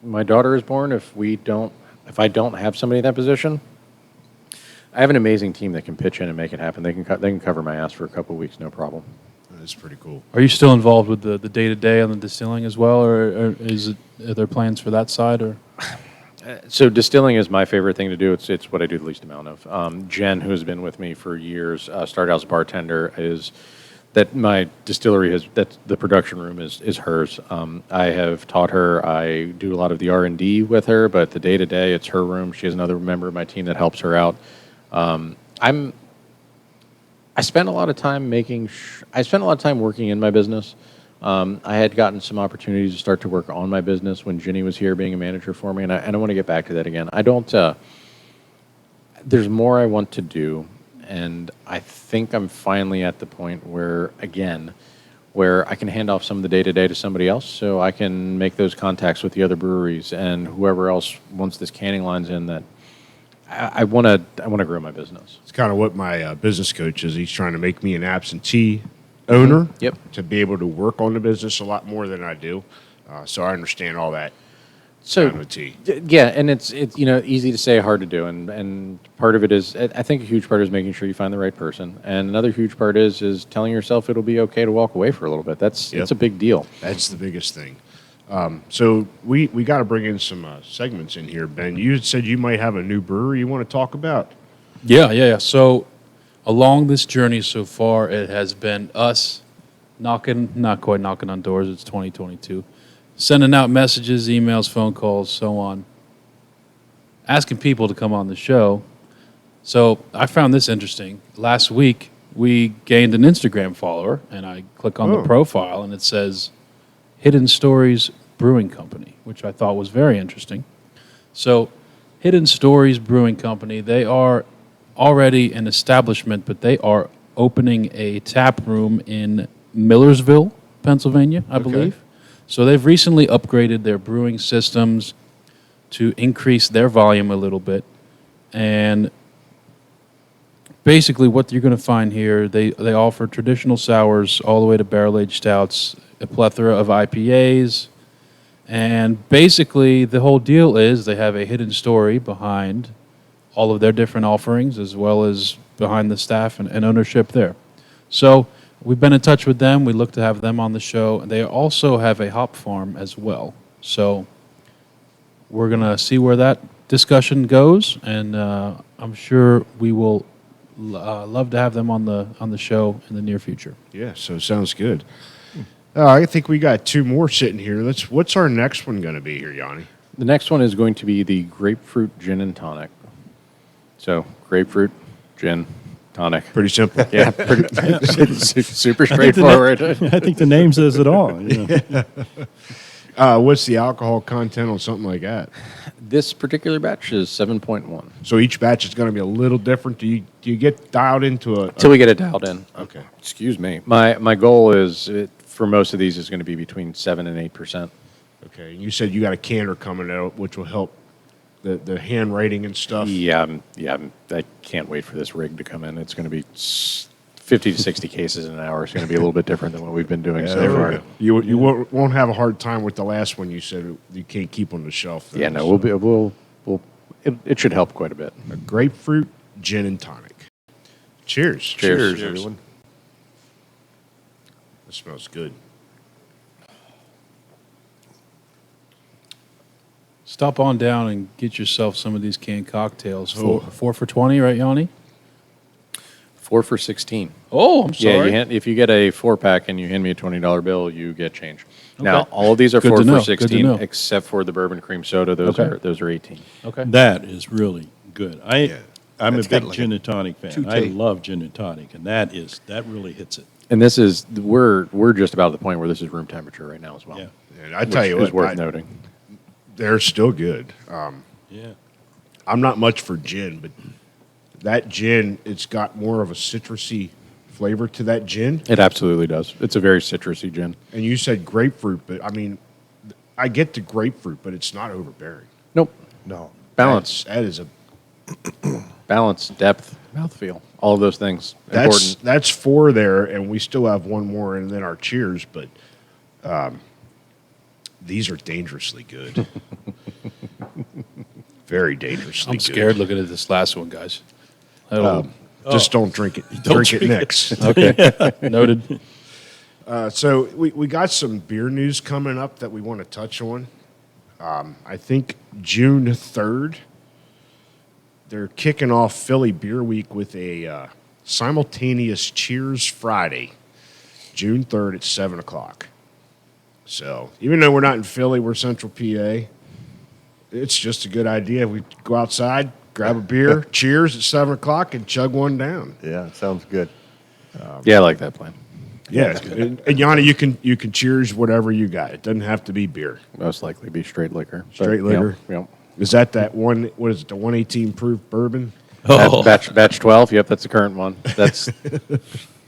my daughter is born, if I don't have somebody in that position, I have an amazing team that can pitch in and make it happen. They can cover my ass for a couple of weeks, no problem. That's pretty cool. Are you still involved with the day-to-day on the distilling as well, or are there plans for that side? Or So distilling is my favorite thing to do. It's what I do the least amount of. Jen, who has been with me for years, started out as a bartender, is that my distillery that the production room is hers. I have taught her. I do a lot of the R&D with her, but the day-to-day, it's her room. She has another member of my team that helps her out. I spent a lot of time working in my business. I had gotten some opportunities to start to work on my business when Ginny was here being a manager for me, and I want to get back to that again. I don't. There's more I want to do, and I think I'm finally at the point where I can hand off some of the day-to-day to somebody else, so I can make those contacts with the other breweries and whoever else once this canning line's in. That I want to grow my business. It's kind of what my business coach is. He's trying to make me an absentee owner. Yep. To be able to work on the business a lot more than I do. So I understand all that. So Kind of a T. yeah, and it's easy to say, hard to do, and part of it is I think a huge part is making sure you find the right person, and another huge part is telling yourself it'll be okay to walk away for a little bit. That's a big deal. That's the biggest thing. So we got to bring in some segments in here, Ben. You said you might have a new brewery you want to talk about. Yeah. So along this journey so far, it has been us not quite knocking on doors. It's 2022. Sending out messages, emails, phone calls, so on, asking people to come on the show. So I found this interesting. Last week, we gained an Instagram follower, and I click on the profile, and it says Hidden Stories Brewing Company, which I thought was very interesting. So Hidden Stories Brewing Company, they are already an establishment, but they are opening a tap room in Millersville, Pennsylvania, I believe. So they've recently upgraded their brewing systems to increase their volume a little bit. And basically what you're going to find here, they offer traditional sours all the way to barrel-aged stouts, a plethora of IPAs. And basically the whole deal is they have a hidden story behind all of their different offerings as well as behind the staff and ownership there. So we've been in touch with them. We look to have them on the show. They also have a hop farm as well. So we're going to see where that discussion goes, and I'm sure we will love to have them on the show in the near future. Yeah, so sounds good. I think we got two more sitting here. What's our next one going to be here, Yanni? The next one is going to be the Grapefruit Gin and Tonic. So grapefruit, gin, tonic. Pretty simple. Yeah, it's super straightforward. I think the name says it all. What's the alcohol content on something like that? This particular batch is 7.1. So each batch is going to be a little different. Do you get dialed into Until we get it dialed in. Okay. Excuse me. My goal is, for most of these, is going to be between 7 and 8%. Okay. You said you got a canner coming out, which will help the handwriting and stuff. Yeah. I can't wait for this rig to come in. It's going to be 50 to 60 cases an hour. It's going to be a little bit different than what we've been doing so far. You won't have a hard time with the last one you said you can't keep on the shelf. Yeah, no, it should help quite a bit. A grapefruit gin and tonic. Cheers. Cheers. Everyone. It smells good. Stop on down and get yourself some of these canned cocktails. Four for $20, right, Yanni? 4 for $16. Oh, I'm sorry. Yeah, if you get a 4-pack and you hand me a $20 bill, you get change. Now, Okay. all of these are Good 4 to know. for Good to 16, know. except for the bourbon cream soda. Those are 18. Okay. That is really good. I'm a That's got big like gin and tonic fan. two I taste. love gin and tonic, and that really hits it. And we're just about at the point where this is room temperature right now as well. Yeah. And I tell you Which is what, worth noting. they're still good. Yeah. I'm not much for gin, but that gin, it's got more of a citrusy flavor to that gin. It absolutely does. It's a very citrusy gin. And you said grapefruit, but I mean, I get the grapefruit, but it's not overbearing. Nope. No. Balance. That is a Balance, depth, mouthfeel, all of those things. Important. that's 4 there, and we still have one more, and then our cheers. But these are dangerously good. Very dangerously. I'm scared looking at this last one, guys. Just don't drink it. Don't drink it drink it. next. Okay. Noted. So we got some beer news coming up that we want to touch on. I think June 3rd, they're kicking off Philly Beer Week with a simultaneous Cheers Friday, June 3rd at 7 o'clock. So even though we're not in Philly, we're Central PA, it's just a good idea. We go outside, grab a beer, cheers at 7 o'clock, and chug one down. Yeah, it sounds good. Yeah, I like that plan. Yeah, and Yanni, you can cheers whatever you got. It doesn't have to be beer. Most likely be straight liquor. Straight liquor? Yep. Is that one? What is it? The 118 proof bourbon? Oh. Batch 12. Yep, that's the current one. That's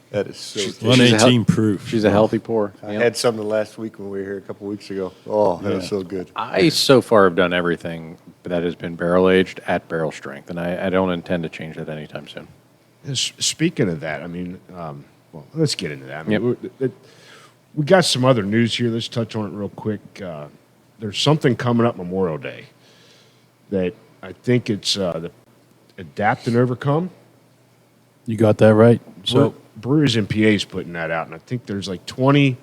That is so tasty. 118 proof. she's a healthy pour. I Yep. had something last week when we were here a couple weeks ago. Oh, that was Yeah. so good. I so far have done everything that has been barrel aged at barrel strength, and I don't intend to change that anytime soon. Speaking of that, I mean, well, let's get into that. I mean, Yep. we got some other news here. Let's touch on it real quick. There's something coming up Memorial Day that I think it's the Adapt and Overcome. You got that right. So Brewers in PA is putting that out, and I think there's like 20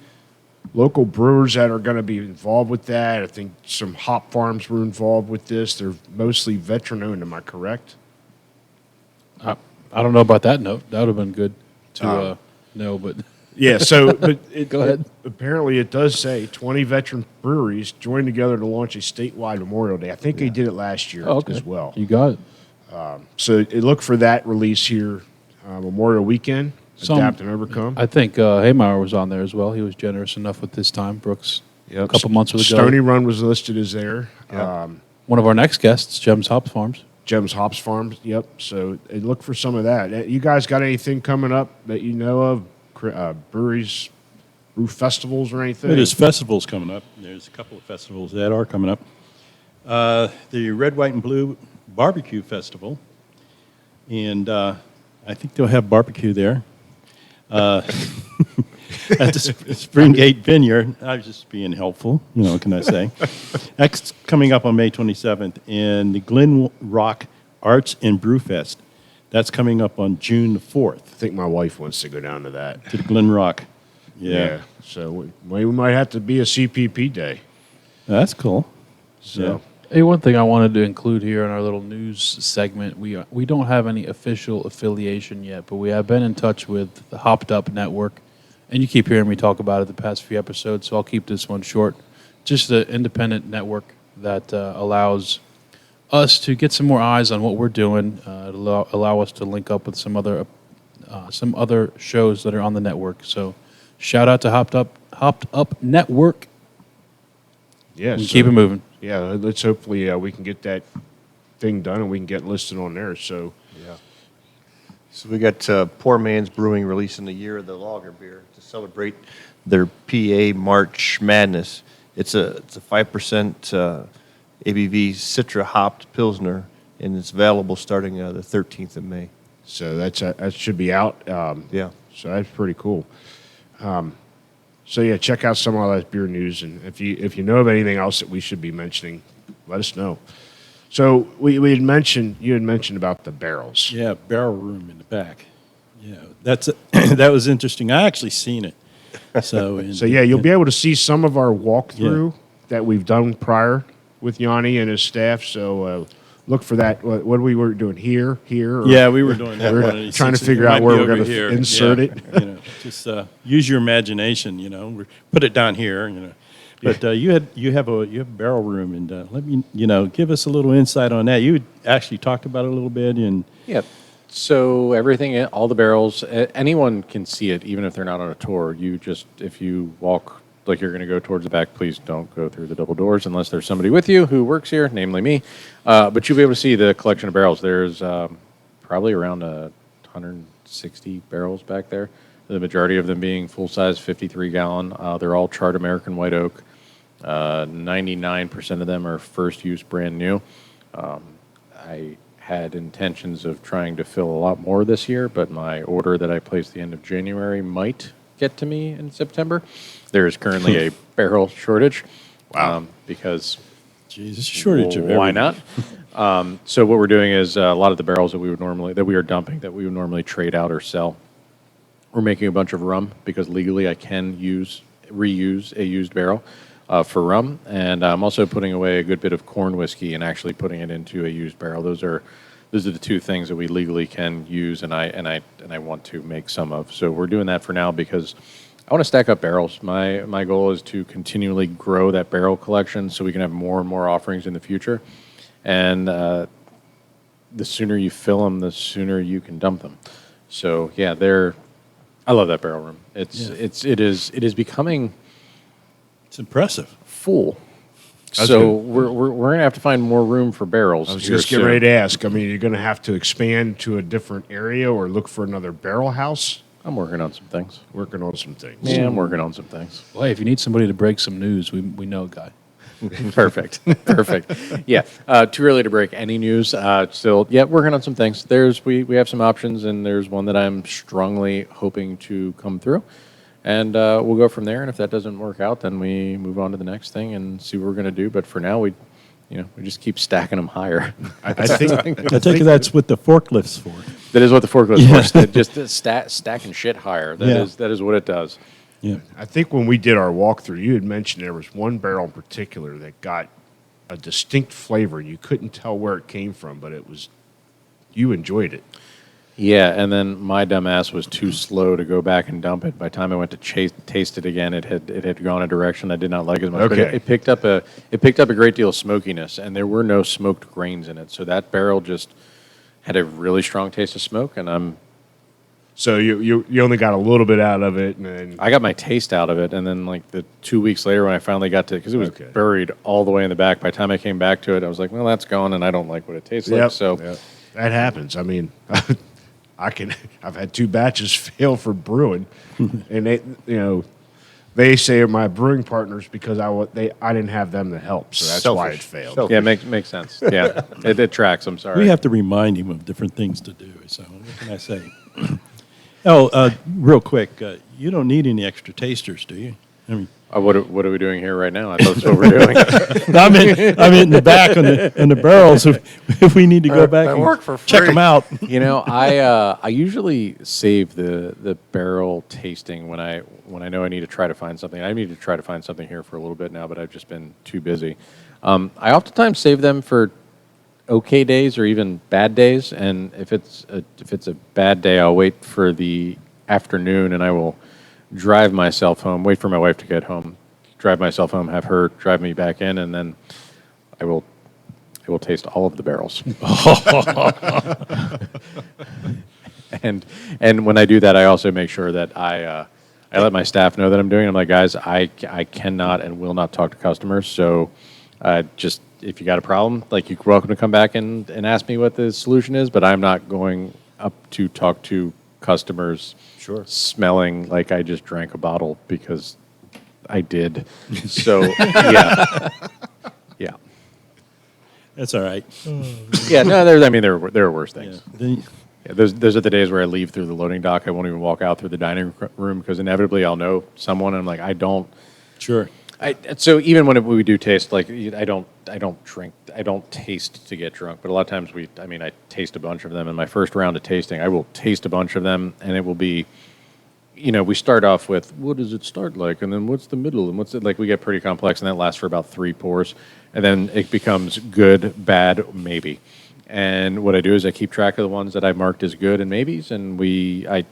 local brewers that are going to be involved with that. I think some hop farms were involved with this. They're mostly veteran-owned, am I correct? I don't know about that note. That would have been good to know, but Yeah, so but Go ahead. Apparently, it does say 20 veteran breweries joined together to launch a statewide Memorial Day. I think they did it last year as well. You got it. So look for that release here, Memorial Weekend. Some- Adapt and Overcome. I think Haymeyer was on there as well. He was generous enough with this time. Brooks, a couple months ago. Stony Run was listed as there. One of our next guests, Gems Hops Farms. Jem's Hops Farms. Yep. So look for some of that. You guys got anything coming up that you know of? Breweries, brew festivals, or anything? There's festivals coming up. There's a couple of festivals that are coming up. The Red, White, and Blue Barbecue Festival, and I think they'll have barbecue there. At the Springgate Vineyard. I was just being helpful, what can I say? That's coming up on May 27th, and the Glen Rock Arts and Brew Fest. That's coming up on June the 4th. I think my wife wants to go down to that. To the Glen Rock. Yeah. So we might have to be a CPP day. That's cool. So Hey, one thing I wanted to include here in our little news segment, we don't have any official affiliation yet, but we have been in touch with the Hopped Up Network, and you keep hearing me talk about it the past few episodes, so I'll keep this one short. Just an independent network that allows us to get some more eyes on what we're doing, allow us to link up with some other shows that are on the network. So shout out to Hopped Up Network. yeah, And keep it moving. Yeah, let's hopefully we can get that thing done and we can get listed on there. So So we got Poor Man's Brewing releasing the Year of the Lager beer to celebrate their PA March Madness. It's a 5% ABV Citra hopped Pilsner, and it's available starting the 13th of May. So that should be out. Yeah. So that's pretty cool. So yeah, check out some of that beer news, and if you know of anything else that we should be mentioning, let us know. So you had mentioned about the barrels. Yeah, barrel room in the back. Yeah, that was interesting. I actually seen it. So So yeah, you'll be able to see some of our walkthrough that we've done prior. with Yanni and his staff. So look for that. What we were doing here? Or Yeah, we were doing that. we're one of these trying to things. figure It out might where be we're going over to here. insert Yeah. it. Just use your imagination. Put it down here. But you have a barrel room, and let me give us a little insight on that. You had actually talked about it a little bit, and Yeah. So everything, all the barrels, anyone can see it, even if they're not on a tour. If you walk like you're going to go towards the back, please don't go through the double doors unless there's somebody with you who works here, namely me. But you'll be able to see the collection of barrels. There's probably around 160 barrels back there. The majority of them being full-size 53-gallon. They're all charred American white oak. 99% of them are first use, brand new. I had intentions of trying to fill a lot more this year, but my order that I placed the end of January might get to me in September. There is currently a barrel shortage. Wow. Because geez, it's a shortage of why everything. not? So what we're doing is a lot of the barrels that we are dumping, that we would normally trade out or sell. We're making a bunch of rum because legally I can reuse a used barrel for rum, and I'm also putting away a good bit of corn whiskey and actually putting it into a used barrel. Those are the two things that we legally can use, and I want to make some of. So we're doing that for now because I want to stack up barrels. My goal is to continually grow that barrel collection so we can have more and more offerings in the future. And the sooner you fill them, the sooner you can dump them. So yeah, I love that barrel room. It is becoming. It's impressive. Full. That's So good. we're gonna have to find more room for barrels. I was here just getting soon. ready to ask. I mean, you're going to have to expand to a different area or look for another barrel house. I'm working on some things. Working on some things. Yeah, I'm working on some things. Well, hey, if you need somebody to break some news, we know a guy. Perfect. Yeah. Too early to break any news. Still, yeah, working on some things. We have some options, and there's one that I'm strongly hoping to come through. And we'll go from there. And if that doesn't work out, then we move on to the next thing and see what we're going to do. But for now, we just keep stacking them higher. I think I take it that's what the forklift's for. That is what the forklift is. Just stacking shit higher. That is what it does. Yeah. I think when we did our walkthrough, you had mentioned there was one barrel in particular that got a distinct flavor. You couldn't tell where it came from, but you enjoyed it. Yeah, and then my dumbass was too slow to go back and dump it. By the time I went to taste it again, it had gone a direction I did not like as much. But Okay. it picked up a great deal of smokiness, and there were no smoked grains in it. So that barrel just had a really strong taste of smoke, and So you only got a little bit out of it, and then I got my taste out of it. And then like the 2 weeks later when I finally got to, because it was Okay. buried all the way in the back. By the time I came back to it, I was like, well, that's gone, and I don't like what it tastes like. So Yep. That happens. I mean, I've had 2 batches fail for brewing, and they say my brewing partners because I didn't have them to help, so that's why it Selfish. failed. Selfish. yeah, makes sense. Yeah, it tracks. I'm sorry. We have to remind him of different things to do. So what can I say? Real quick, you don't need any extra tasters, do you? I mean, What are we doing here right now? I thought that's what we're doing. I'm in the back on the barrels. If we need to go back and work for check free. them out. I usually save the barrel tasting when I know I need to try to find something. I need to try to find something here for a little bit now, but I've just been too busy. I oftentimes save them for okay days or even bad days, and if it's a bad day, I'll wait for the afternoon and I will drive myself home, wait for my wife to get home, drive myself home, have her drive me back in, and then I will taste all of the barrels. And when I do that, I also make sure that I let my staff know that I'm doing it. I'm like, guys, I cannot and will not talk to customers. So just if you got a problem, like you're welcome to come back and ask me what the solution is, but I'm not going up to talk to customers smelling like I just drank a bottle because I did. So yeah. That's all right. Yeah, no, there are worse things. Yeah. Then- Yeah, those are the days where I leave through the loading dock. I won't even walk out through the dining room because inevitably I'll know someone. And I'm like, I don't. Sure. So even when we do taste, like I don't drink, I don't taste to get drunk. But a lot of times I taste a bunch of them. In my first round of tasting, I will taste a bunch of them, and it will be, we start off with what does it start like, and then what's the middle, and what's it like. We get pretty complex, and that lasts for about 3 pours, and then it becomes good, bad, maybe. And what I do is I keep track of the ones that I marked as good and maybes, and I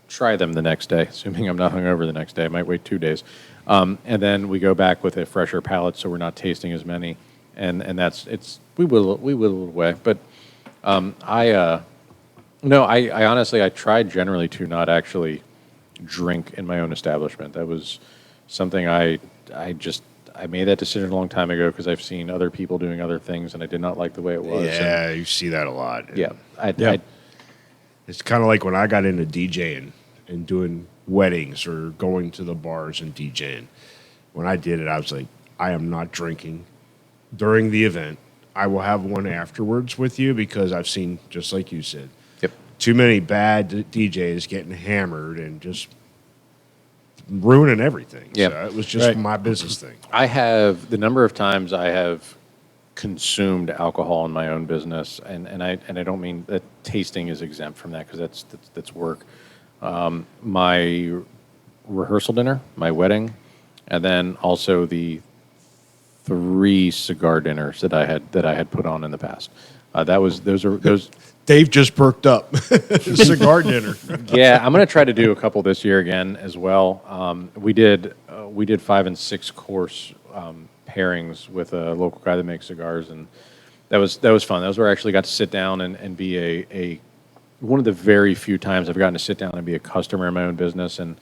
try them the next day, assuming I'm not hungover the next day. I might wait 2 days, and then we go back with a fresher palate, so we're not tasting as many, and that's we whittle it away. But I honestly I tried generally to not actually drink in my own establishment. That was something I made that decision a long time ago because I've seen other people doing other things, and I did not like the way it was. Yeah, you see that a lot. Yeah, It's kind of like when I got into DJing and doing weddings or going to the bars and DJing. When I did it, I was like, I am not drinking during the event. I will have one afterwards with you because I've seen, just like you said, too many bad DJs getting hammered and just ruining everything. Yeah. So it was just my business thing. I have the number of times I have consumed alcohol in my own business, and I don't mean that tasting is exempt from that because that's work. My rehearsal dinner, my wedding, and then also the 3 cigar dinners that I had put on in the past. Those. Dave just perked up. Cigar dinner. Yeah, I'm going to try to do a couple this year again as well. We did 5 and 6 course pairings with a local guy that makes cigars, and that was fun. That was where I actually got to sit down and be a one of the very few times I've gotten to sit down and be a customer in my own business, and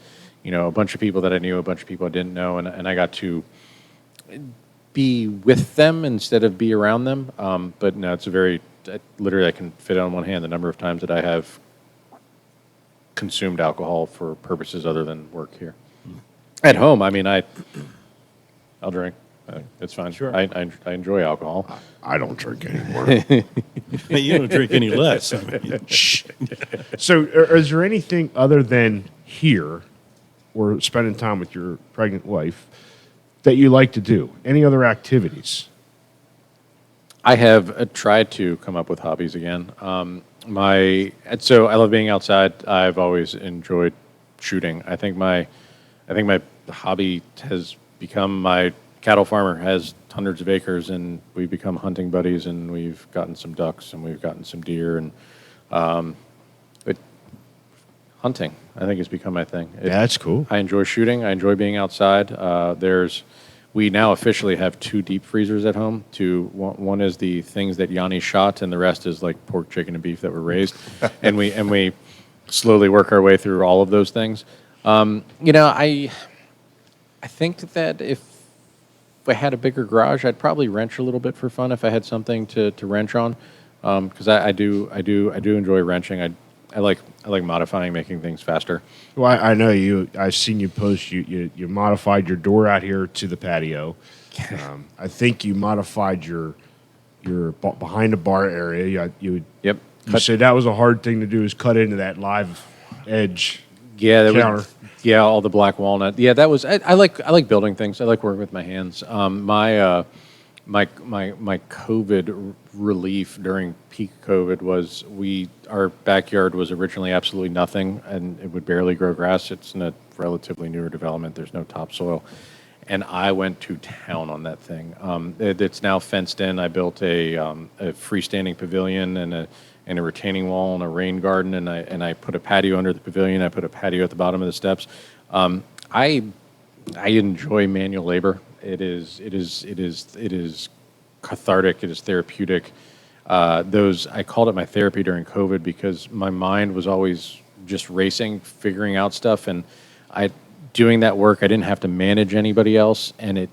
a bunch of people that I knew, a bunch of people I didn't know, and I got to be with them instead of be around them. But no, it's literally I can fit it on one hand the number of times that I have consumed alcohol for purposes other than work here. At home, I mean, I'll drink. It's fine. Sure. I enjoy alcohol. I don't drink anymore. You don't drink any less. I mean, So is there anything other than here or spending time with your pregnant wife that you like to do? Any other activities? I have tried to come up with hobbies again. So I love being outside. I've always enjoyed shooting. I think my hobby has become my cattle farmer has hundreds of acres, and we've become hunting buddies, and we've gotten some ducks, and we've gotten some deer, and but hunting I think has become my thing. That's cool. I enjoy shooting. I enjoy being outside. We now officially have 2 deep freezers at home. One is the things that Yanni shot, and the rest is like pork, chicken, and beef that were raised. and we slowly work our way through all of those things. I think that if I had a bigger garage, I'd probably wrench a little bit for fun if I had something to wrench on. Because I do enjoy wrenching. I like modifying, making things faster. Well, I know you. I've seen you post. You modified your door out here to the patio. I think you modified your behind the bar area. You said that was a hard thing to do, is cut into that live edge. Yeah, counter. All the black walnut. Yeah, that was. I like building things. I like working with my hands. My COVID relief during peak COVID was our backyard was originally absolutely nothing, and it would barely grow grass. It's in a relatively newer development. There's no topsoil, and I went to town on that thing. It's now fenced in. I built a freestanding pavilion and a retaining wall and a rain garden, and I put a patio under the pavilion. I put a patio at the bottom of the steps. I enjoy manual labor. It is cathartic. It is therapeutic. I called it my therapy during COVID because my mind was always just racing, figuring out stuff, and doing that work. I didn't have to manage anybody else, and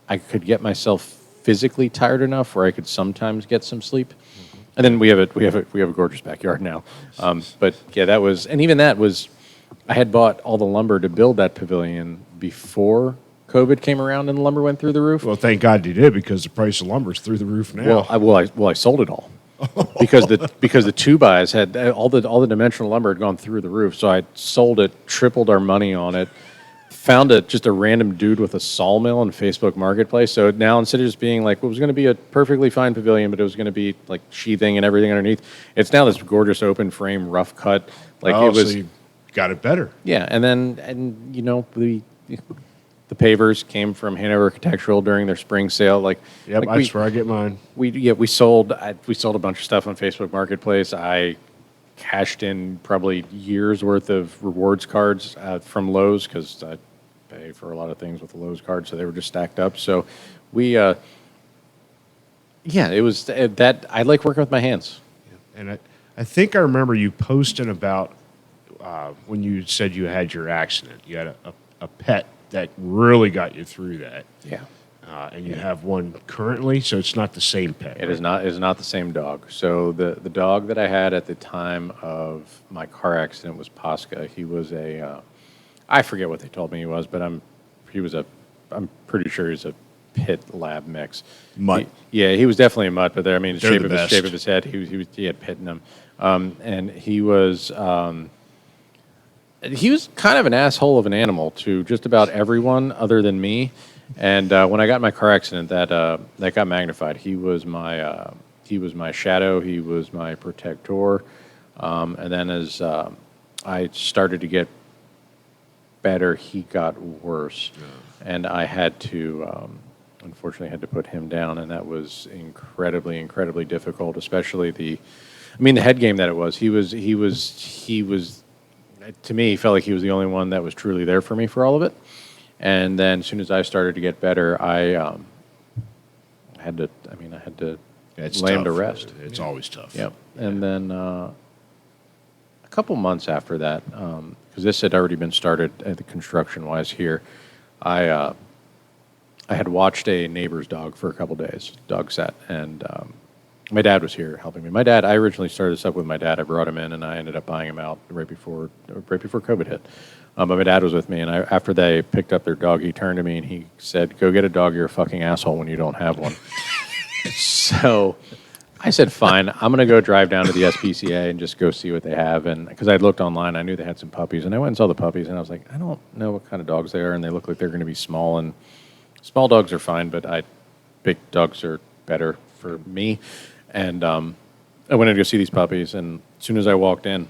I could get myself physically tired enough where I could sometimes get some sleep. Mm-hmm. And then we have a gorgeous backyard now. But yeah, I had bought all the lumber to build that pavilion before COVID came around and the lumber went through the roof. Well, thank God you did, because the price of lumber is through the roof now. I sold it all because the 2-bys had all the dimensional lumber had gone through the roof. So I sold it, tripled our money on it, found just a random dude with a sawmill on Facebook Marketplace. So now instead of just being like what was going to be a perfectly fine pavilion, but it was going to be like sheathing and everything underneath, it's now this gorgeous open frame, rough cut. got it better. Yeah, and you know, the pavers came from Hanover Architectural during their spring sale. Like, Yep, like that's where I get mine. we sold a bunch of stuff on Facebook Marketplace. I cashed in probably years worth of rewards cards from Lowe's because I pay for a lot of things with the Lowe's card, so they were just stacked up. So we, yeah, it was that I like working with my hands. And I think I remember you posting about when you said you had your accident. You had a pet that really got you through that. Yeah. And you have one currently, so it's not the same pet. It is not the same dog. So the dog that I had at the time of my car accident was Posca. He was I forget what they told me he was, but I'm pretty sure he's a pit lab mix. Mutt. He was definitely a mutt, but the They're shape the of his best. shape of his head, he had pit in him, and he was. He was kind of an asshole of an animal to just about everyone other than me. And when I got in my car accident, that got magnified. He was my shadow. He was my protector. And then as I started to get better, he got worse, and I had to unfortunately had to put him down, and that was incredibly difficult. Especially the head game that it was. He was. To me, he felt like he was the only one that was truly there for me for all of it. And then as soon as I started to get better, I had to lay him to rest. It's always tough. Yep. And then a couple months after that, because this had already been started at the construction-wise here, I had watched a neighbor's dog for a couple days, dog sat, and my dad was here helping me. I originally started this up with my dad. I brought him in, and I ended up buying him out right before COVID hit. But my dad was with me, and after they picked up their dog, he turned to me and he said, "Go get a dog. You're a fucking asshole when you don't have one." So I said, "Fine. I'm going to go drive down to the SPCA and just go see what they have." And because I looked online, I knew they had some puppies, and I went and saw the puppies, and I was like, I don't know what kind of dogs they are, and they look like they're going to be small. And small dogs are fine, but big dogs are better for me. And I went in to go see these puppies, and as soon as I walked in,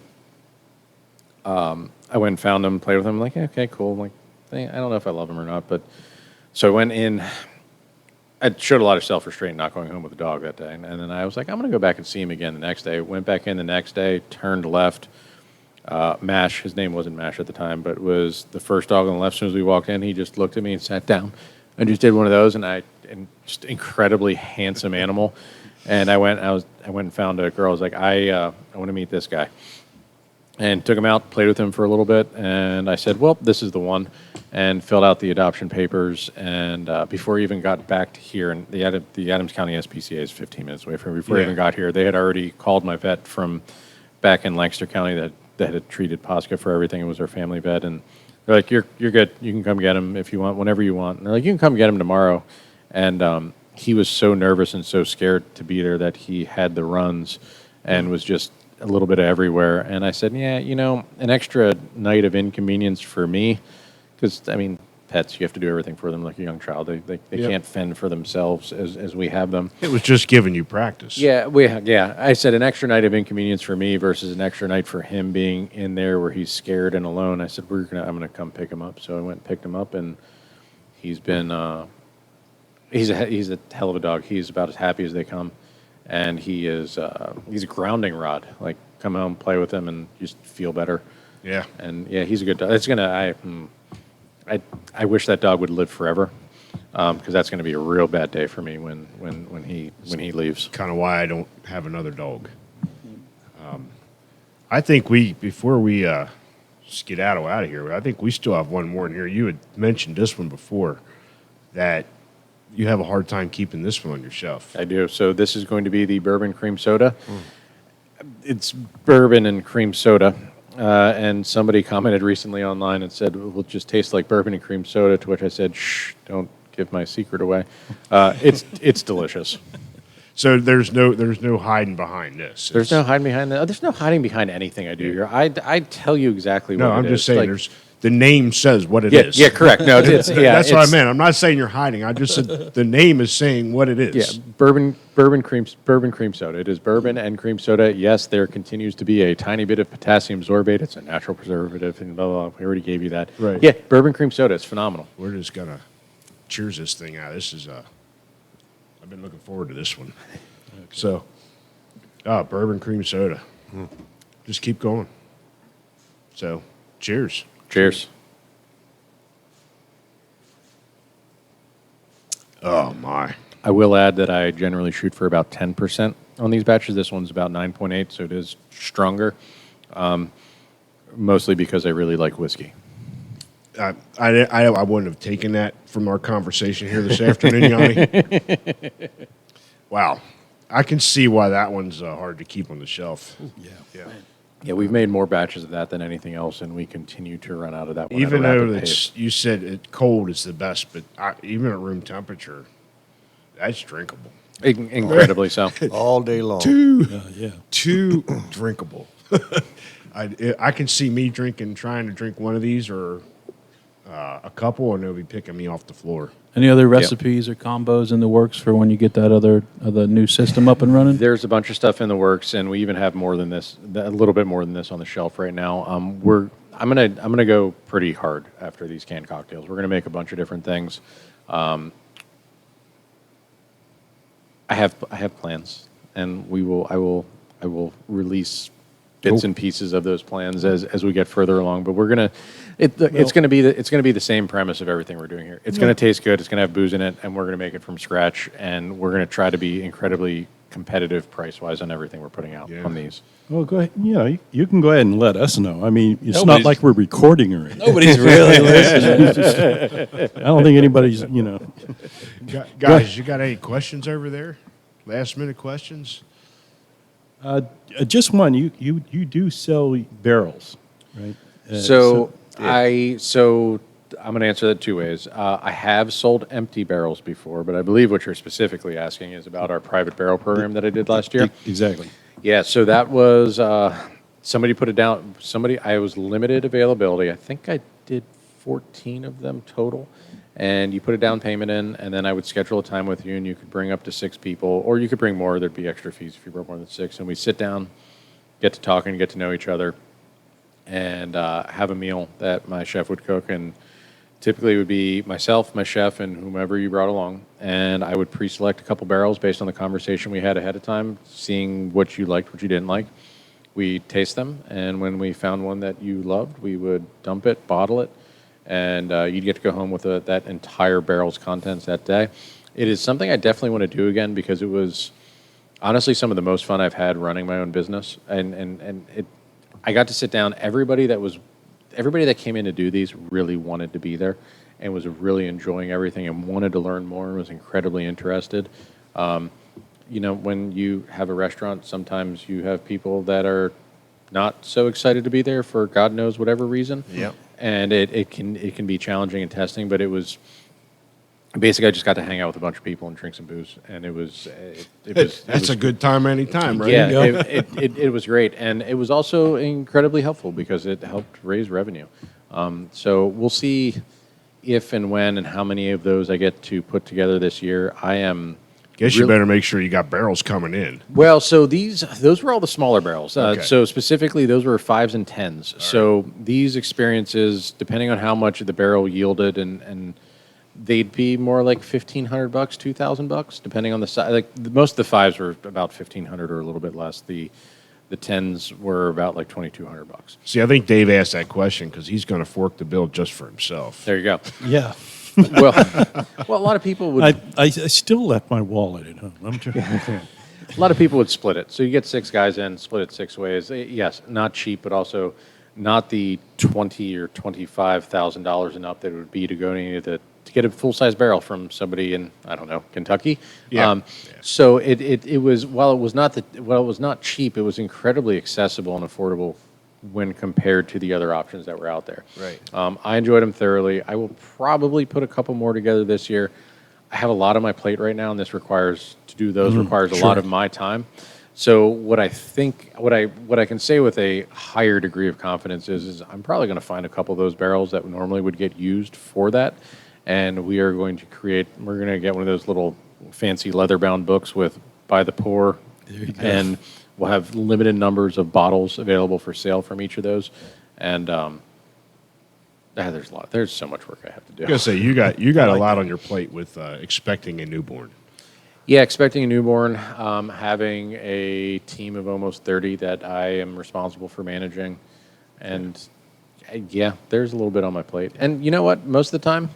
I went and found them, played with them. I'm like, okay, cool. I'm like, I don't know if I love them or not, but so I went in. I showed a lot of self-restraint not going home with the dog that day, and then I was like, I'm going to go back and see him again the next day. Went back in the next day, turned left. Mash, his name wasn't Mash at the time, but was the first dog on the left. As soon as we walked in, he just looked at me and sat down. I just did one of those, and just incredibly handsome animal. And I went and found a girl. I was like, I want to meet this guy. And took him out, played with him for a little bit, and I said, well, this is the one, and filled out the adoption papers. And before he even got back to here, and the Adams County SPCA is 15 minutes away from me. Before he even got here, they had already called my vet from back in Lancaster County that had treated Posca for everything. It was our family vet, and they're like, you're good. You can come get him if you want, whenever you want. And they're like, you can come get him tomorrow. And he was so nervous and so scared to be there that he had the runs and was just a little bit everywhere. And I said, yeah, an extra night of inconvenience for me, because, pets, you have to do everything for them like a young child. They can't fend for themselves as we have them. It was just giving you practice. Yeah, I said an extra night of inconvenience for me versus an extra night for him being in there where he's scared and alone. I said, I'm going to come pick him up. So I went and picked him up, and he's been... He's a hell of a dog. He's about as happy as they come, and he's a grounding rod. Like, come home, play with him, and just feel better. Yeah. And yeah, he's a good dog. It's gonna. I wish that dog would live forever, because that's gonna be a real bad day for me when he leaves. Kind of why I don't have another dog. I think before we skedaddle out of here, I think we still have one more in here. You had mentioned this one before, that you have a hard time keeping this one on your shelf. I do. So this is going to be the bourbon cream soda. It's bourbon and cream soda. And somebody commented recently online and said, well, it just tastes like bourbon and cream soda, to which I said, shh, don't give my secret away. It's delicious. So there's no hiding behind this. There's no hiding behind that. There's no hiding behind anything I do here. I tell you exactly what it is. I'm just saying, the name says what it is. Yeah, correct. No, it's yeah. That's what I it's- meant. I'm not saying you're hiding. I just said the name is saying what it is. Yeah, bourbon cream soda. It is bourbon and cream soda. Yes, there continues to be a tiny bit of potassium sorbate. It's a natural preservative, and blah, blah, blah. We already gave you that. Right. Yeah, bourbon cream soda. It's phenomenal. We're just gonna cheers this thing out. This is I've been looking forward to this one. So, bourbon cream soda. Just keep going. So, cheers. Cheers. Oh my. I will add that I generally shoot for about 10% on these batches. This one's about 9.8, so it is stronger. Mostly because I really like whiskey. I wouldn't have taken that from our conversation here this afternoon, Yanni. Wow. I can see why that one's hard to keep on the shelf. Yeah. Yeah, we've made more batches of that than anything else, and we continue to run out of that one. Even at a though rapid pace. you said cold is the best, but even at room temperature, that's drinkable. Incredibly so. All day long. Too drinkable. I can see me trying to drink one of these or a couple, and they'll be picking me off the floor. Any other recipes or combos in the works for when you get that other new system up and running? There's a bunch of stuff in the works, and we even have more than this, a little bit more than this on the shelf right now. I'm gonna go pretty hard after these canned cocktails. We're gonna make a bunch of different things. I have plans, and I will release bits and pieces of those plans as we get further along. But it's gonna be the same premise of everything we're doing here. It's gonna taste good. It's gonna have booze in it, and we're gonna make it from scratch. And we're gonna try to be incredibly competitive price wise on everything we're putting out on these. Well, go ahead. You can go ahead and let us know. I mean, it's not Nobody's- like we're recording or anything. Nobody's really listening. I don't think anybody's, Guys, you got any questions over there? Last minute questions? Just one. You do sell barrels, right? So I'm going to answer that two ways. I have sold empty barrels before, but I believe what you're specifically asking is about our private barrel program that I did last year. Exactly. Yeah, so that was somebody put it down. I was limited availability. I think I did 14 of them total. And you put a down payment in, and then I would schedule a time with you, and you could bring up to 6 people, or you could bring more. There'd be extra fees if you brought more than 6. And we sit down, get to talking, get to know each other, and have a meal that my chef would cook. And typically it would be myself, my chef, and whomever you brought along. And I would pre-select a couple barrels based on the conversation we had ahead of time, seeing what you liked, what you didn't like. We taste them, and when we found one that you loved, we would dump it, bottle it, and you'd get to go home with that entire barrel's contents that day. It is something I definitely want to do again because it was honestly some of the most fun I've had running my own business. I got to sit down. Everybody that came in to do these really wanted to be there and was really enjoying everything and wanted to learn more and was incredibly interested. When you have a restaurant, sometimes you have people that are not so excited to be there for God knows whatever reason. Yep. And it can be challenging and testing, but it was basically I just got to hang out with a bunch of people and drink some booze, and it was That's a good time anytime, right? yeah, it was great, and it was also incredibly helpful because it helped raise revenue. So we'll see if and when and how many of those I get to put together this year. Guess you better make sure you got barrels coming in. Well, so those were all the smaller barrels. Okay. So specifically, those were 5s and 10s. So these experiences, depending on how much the barrel yielded, and they'd be more like $1,500, $2,000, depending on the size. Like most of the 5s were about $1,500 or a little bit less. The 10s were about like $2,200. See, I think Dave asked that question because he's going to fork the bill just for himself. There you go. Yeah. Well, a lot of people would. I still left my wallet at home. A lot of people would split it. So you get 6 guys in, split it 6 ways. Yes, not cheap, but also not the $20,000 or $25,000 and up that it would be to go to get a full size barrel from somebody in, I don't know, Kentucky. Yeah. So it was while it was not cheap, it was incredibly accessible and affordable when compared to the other options that were out there. Right. I enjoyed them thoroughly. I will probably put a couple more together this year. I have a lot on my plate right now, and this requires a lot of my time. So what I can say with a higher degree of confidence is I'm probably going to find a couple of those barrels that normally would get used for that, and we're going to get one of those little fancy leather-bound books with by the pour, and we'll have limited numbers of bottles available for sale from each of those, and there's so much work I have to do. I was gonna say you got a lot on your plate with expecting a newborn. Yeah, expecting a newborn, having a team of almost 30 that I am responsible for managing, and yeah, there's a little bit on my plate. And you know what? Most of the time,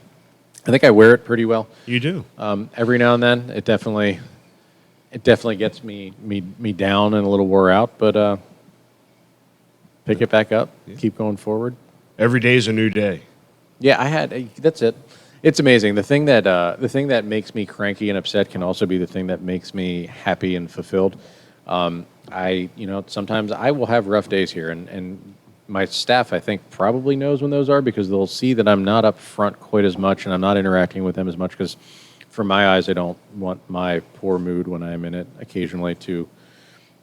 I think I wear it pretty well. You do. Every now and then, it definitely gets me down and a little wore out, but pick it back up, keep going forward. Every day is a new day. Yeah, that's it. It's amazing. The thing that makes me cranky and upset can also be the thing that makes me happy and fulfilled. Sometimes I will have rough days here, and my staff, I think, probably knows when those are because they'll see that I'm not up front quite as much and I'm not interacting with them as much because, from my eyes, I don't want my poor mood when I'm in it occasionally to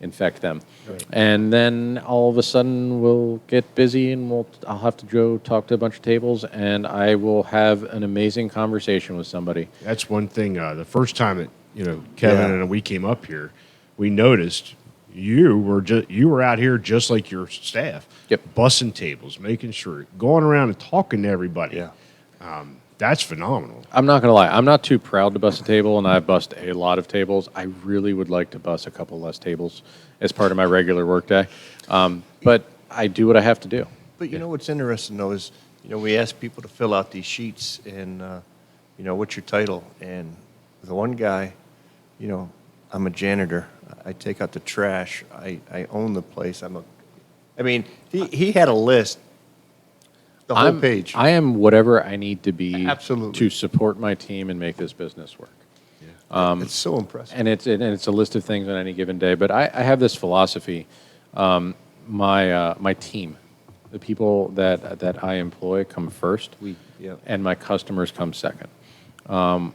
infect them. Right. And then all of a sudden we'll get busy and I'll have to go talk to a bunch of tables and I will have an amazing conversation with somebody. That's one thing. The first time that Kevin and we came up here, we noticed you were out here just like your staff. Yep. Bussing tables, making sure, going around and talking to everybody. Yeah. That's phenomenal. I'm not going to lie. I'm not too proud to bust a table, and I've bust a lot of tables. I really would like to bust a couple less tables as part of my regular workday. But I do what I have to do. But you know what's interesting, though, is, we ask people to fill out these sheets and, what's your title? And the one guy, I'm a janitor. I take out the trash. I own the place. He had a list. The whole page. I am whatever I need to be Absolutely. to support my team and make this business work. It's so impressive. And it's a list of things on any given day. But I have this philosophy. My team, the people that I employ, come first, and my customers come second.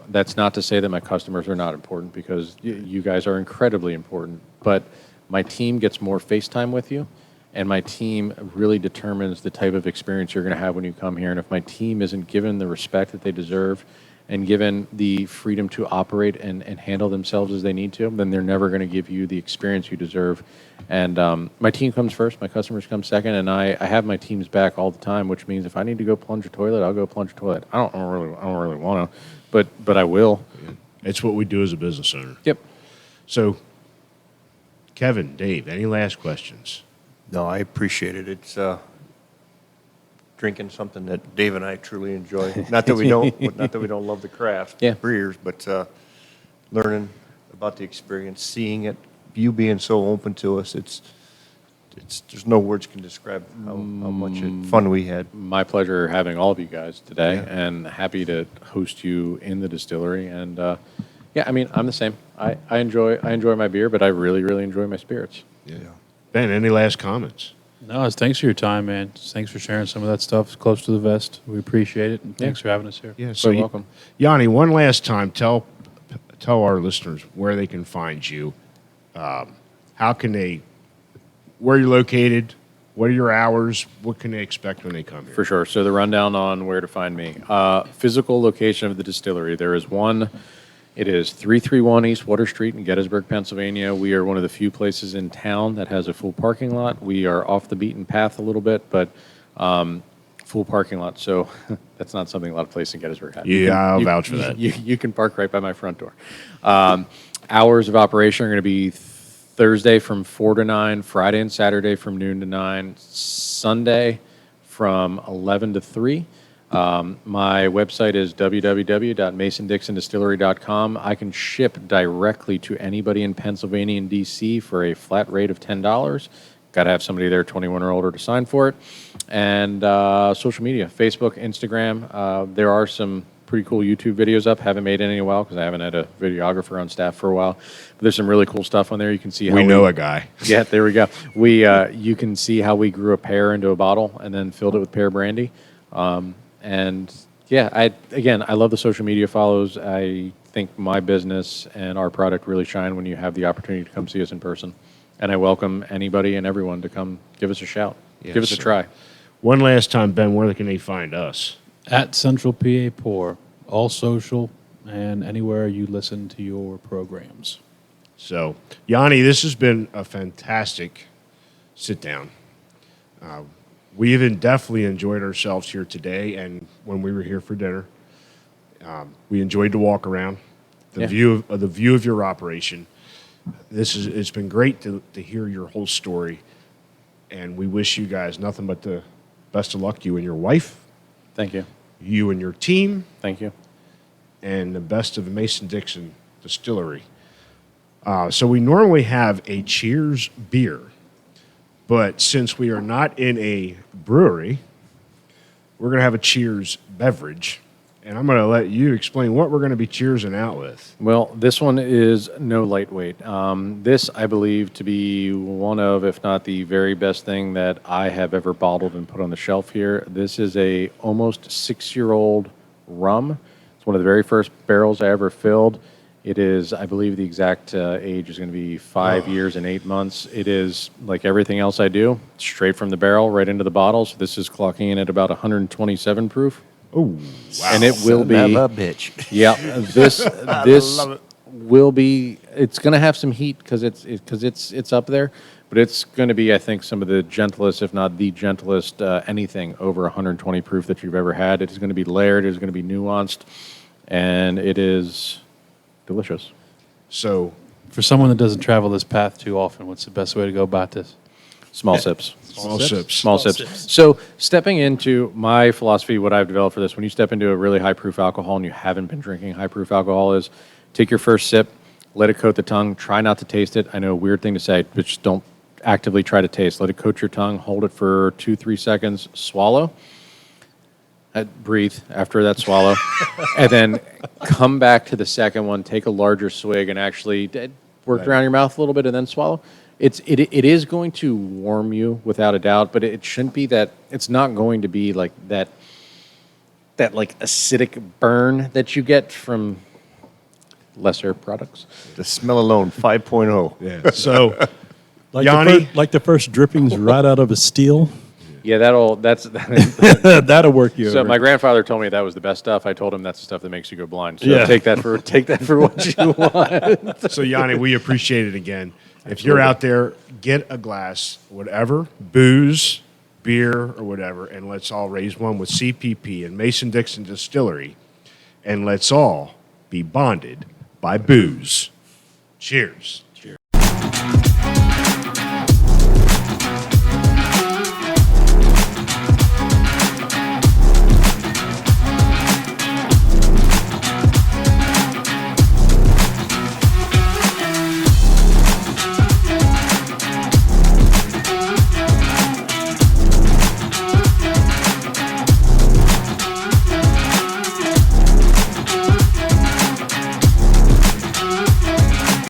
That's not to say that my customers are not important because you guys are incredibly important. But my team gets more face time with you. And my team really determines the type of experience you're going to have when you come here. And if my team isn't given the respect that they deserve and given the freedom to operate and handle themselves as they need to, then they're never going to give you the experience you deserve. And my team comes first, my customers come second, and I have my team's back all the time, which means if I need to go plunge a toilet, I'll go plunge a toilet. I don't really want to, but I will. Yeah. It's what we do as a business owner. Yep. So, Kevin, Dave, any last questions? No, I appreciate it. It's drinking something that Dave and I truly enjoy. Not that we don't love the craft, beers, but learning about the experience, seeing it, you being so open to us. It's there's no words can describe how much fun we had. My pleasure having all of you guys today, and happy to host you in the distillery. And I'm the same. I enjoy my beer, but I really, really enjoy my spirits. Yeah. Ben, any last comments? No, thanks for your time, man. Thanks for sharing some of that stuff close to the vest. We appreciate it, and thanks for having us here. Yeah, so you're welcome. Yanni, one last time, tell our listeners where they can find you. Where you're located, what are your hours, what can they expect when they come here? For sure. So the rundown on where to find me. Physical location of the distillery. There is one. It is 331 East Water Street in Gettysburg, Pennsylvania. We are one of the few places in town that has a full parking lot. We are off the beaten path a little bit, but full parking lot. So that's not something a lot of places in Gettysburg have. Yeah, I'll vouch for that. You can park right by my front door. Hours of operation are going to be Thursday from 4 to 9, Friday and Saturday from noon to 9, Sunday from 11 to 3. My website is www.masondixondistillery.com. I can ship directly to anybody in Pennsylvania and D.C. for a flat rate of $10. Got to have somebody there 21 or older to sign for it. And social media, Facebook, Instagram. There are some pretty cool YouTube videos up. Haven't made any in a while because I haven't had a videographer on staff for a while. But there's some really cool stuff on there. You can see how we know a guy. Yeah, there we go. You can see how we grew a pear into a bottle and then filled it with pear brandy. I love the social media follows. I think my business and our product really shine when you have the opportunity to come see us in person. And I welcome anybody and everyone to come give us a shout. Give us a try. One last time, Ben, where can they find us? At Central PA Pour, all social, and anywhere you listen to your programs. So, Yanni, this has been a fantastic sit down. We even definitely enjoyed ourselves here today, and when we were here for dinner, we enjoyed the walk around, the view of your operation. It's been great to hear your whole story, and we wish you guys nothing but the best of luck, you and your wife. Thank you. You and your team. Thank you. And the best of the Mason-Dixon Distillery. So we normally have a cheers beer, but since we are not in a brewery, we're going to have a cheers beverage. And I'm going to let you explain what we're going to be cheersing out with. Well, this one is no lightweight. This, I believe, to be one of, if not the very best thing that I have ever bottled and put on the shelf here. This is a almost 6-year-old rum. It's one of the very first barrels I ever filled. It is, I believe, the exact age is going to be 5 years and 8 months. It is, like everything else I do, straight from the barrel right into the bottle. So this is clocking in at about 127 proof. Oh, wow. And it will be. Son of a bitch. Yeah, this will be. It's going to have some heat because it's up there, but it's going to be, I think, some of the gentlest, if not the gentlest, anything over 120 proof that you've ever had. It is going to be layered. It is going to be nuanced, and it is delicious. So, For someone that doesn't travel this path too often, what's the best way to go about this? Small sips. small sips. Small sips. So stepping into my philosophy, what I've developed for this, when you step into a really high proof alcohol and you haven't been drinking high proof alcohol, is take your first sip, let it coat the tongue, try not to taste it. I know a weird thing to say, but just don't actively try to taste. Let it coat your tongue, hold it for 2-3 seconds, swallow. Breathe after that swallow, and then come back to the second one, take a larger swig, and actually work around your mouth a little bit, and then swallow. It is going to warm you without a doubt, but it shouldn't be that. It's not going to be like that like acidic burn that you get from lesser products. The smell alone, 5.0. Yeah. So, Like Yanni? the first drippings right out of a steel. Yeah, that'll work you So over. my grandfather told me that was the best stuff. I told him that's the stuff that makes you go blind. So Yeah. take that for what you want. So Yanni, we appreciate it again. If you're out there, get a glass, whatever, booze, beer, or whatever, and let's all raise one with CPP and Mason-Dixon Distillery, and let's all be bonded by booze. Cheers.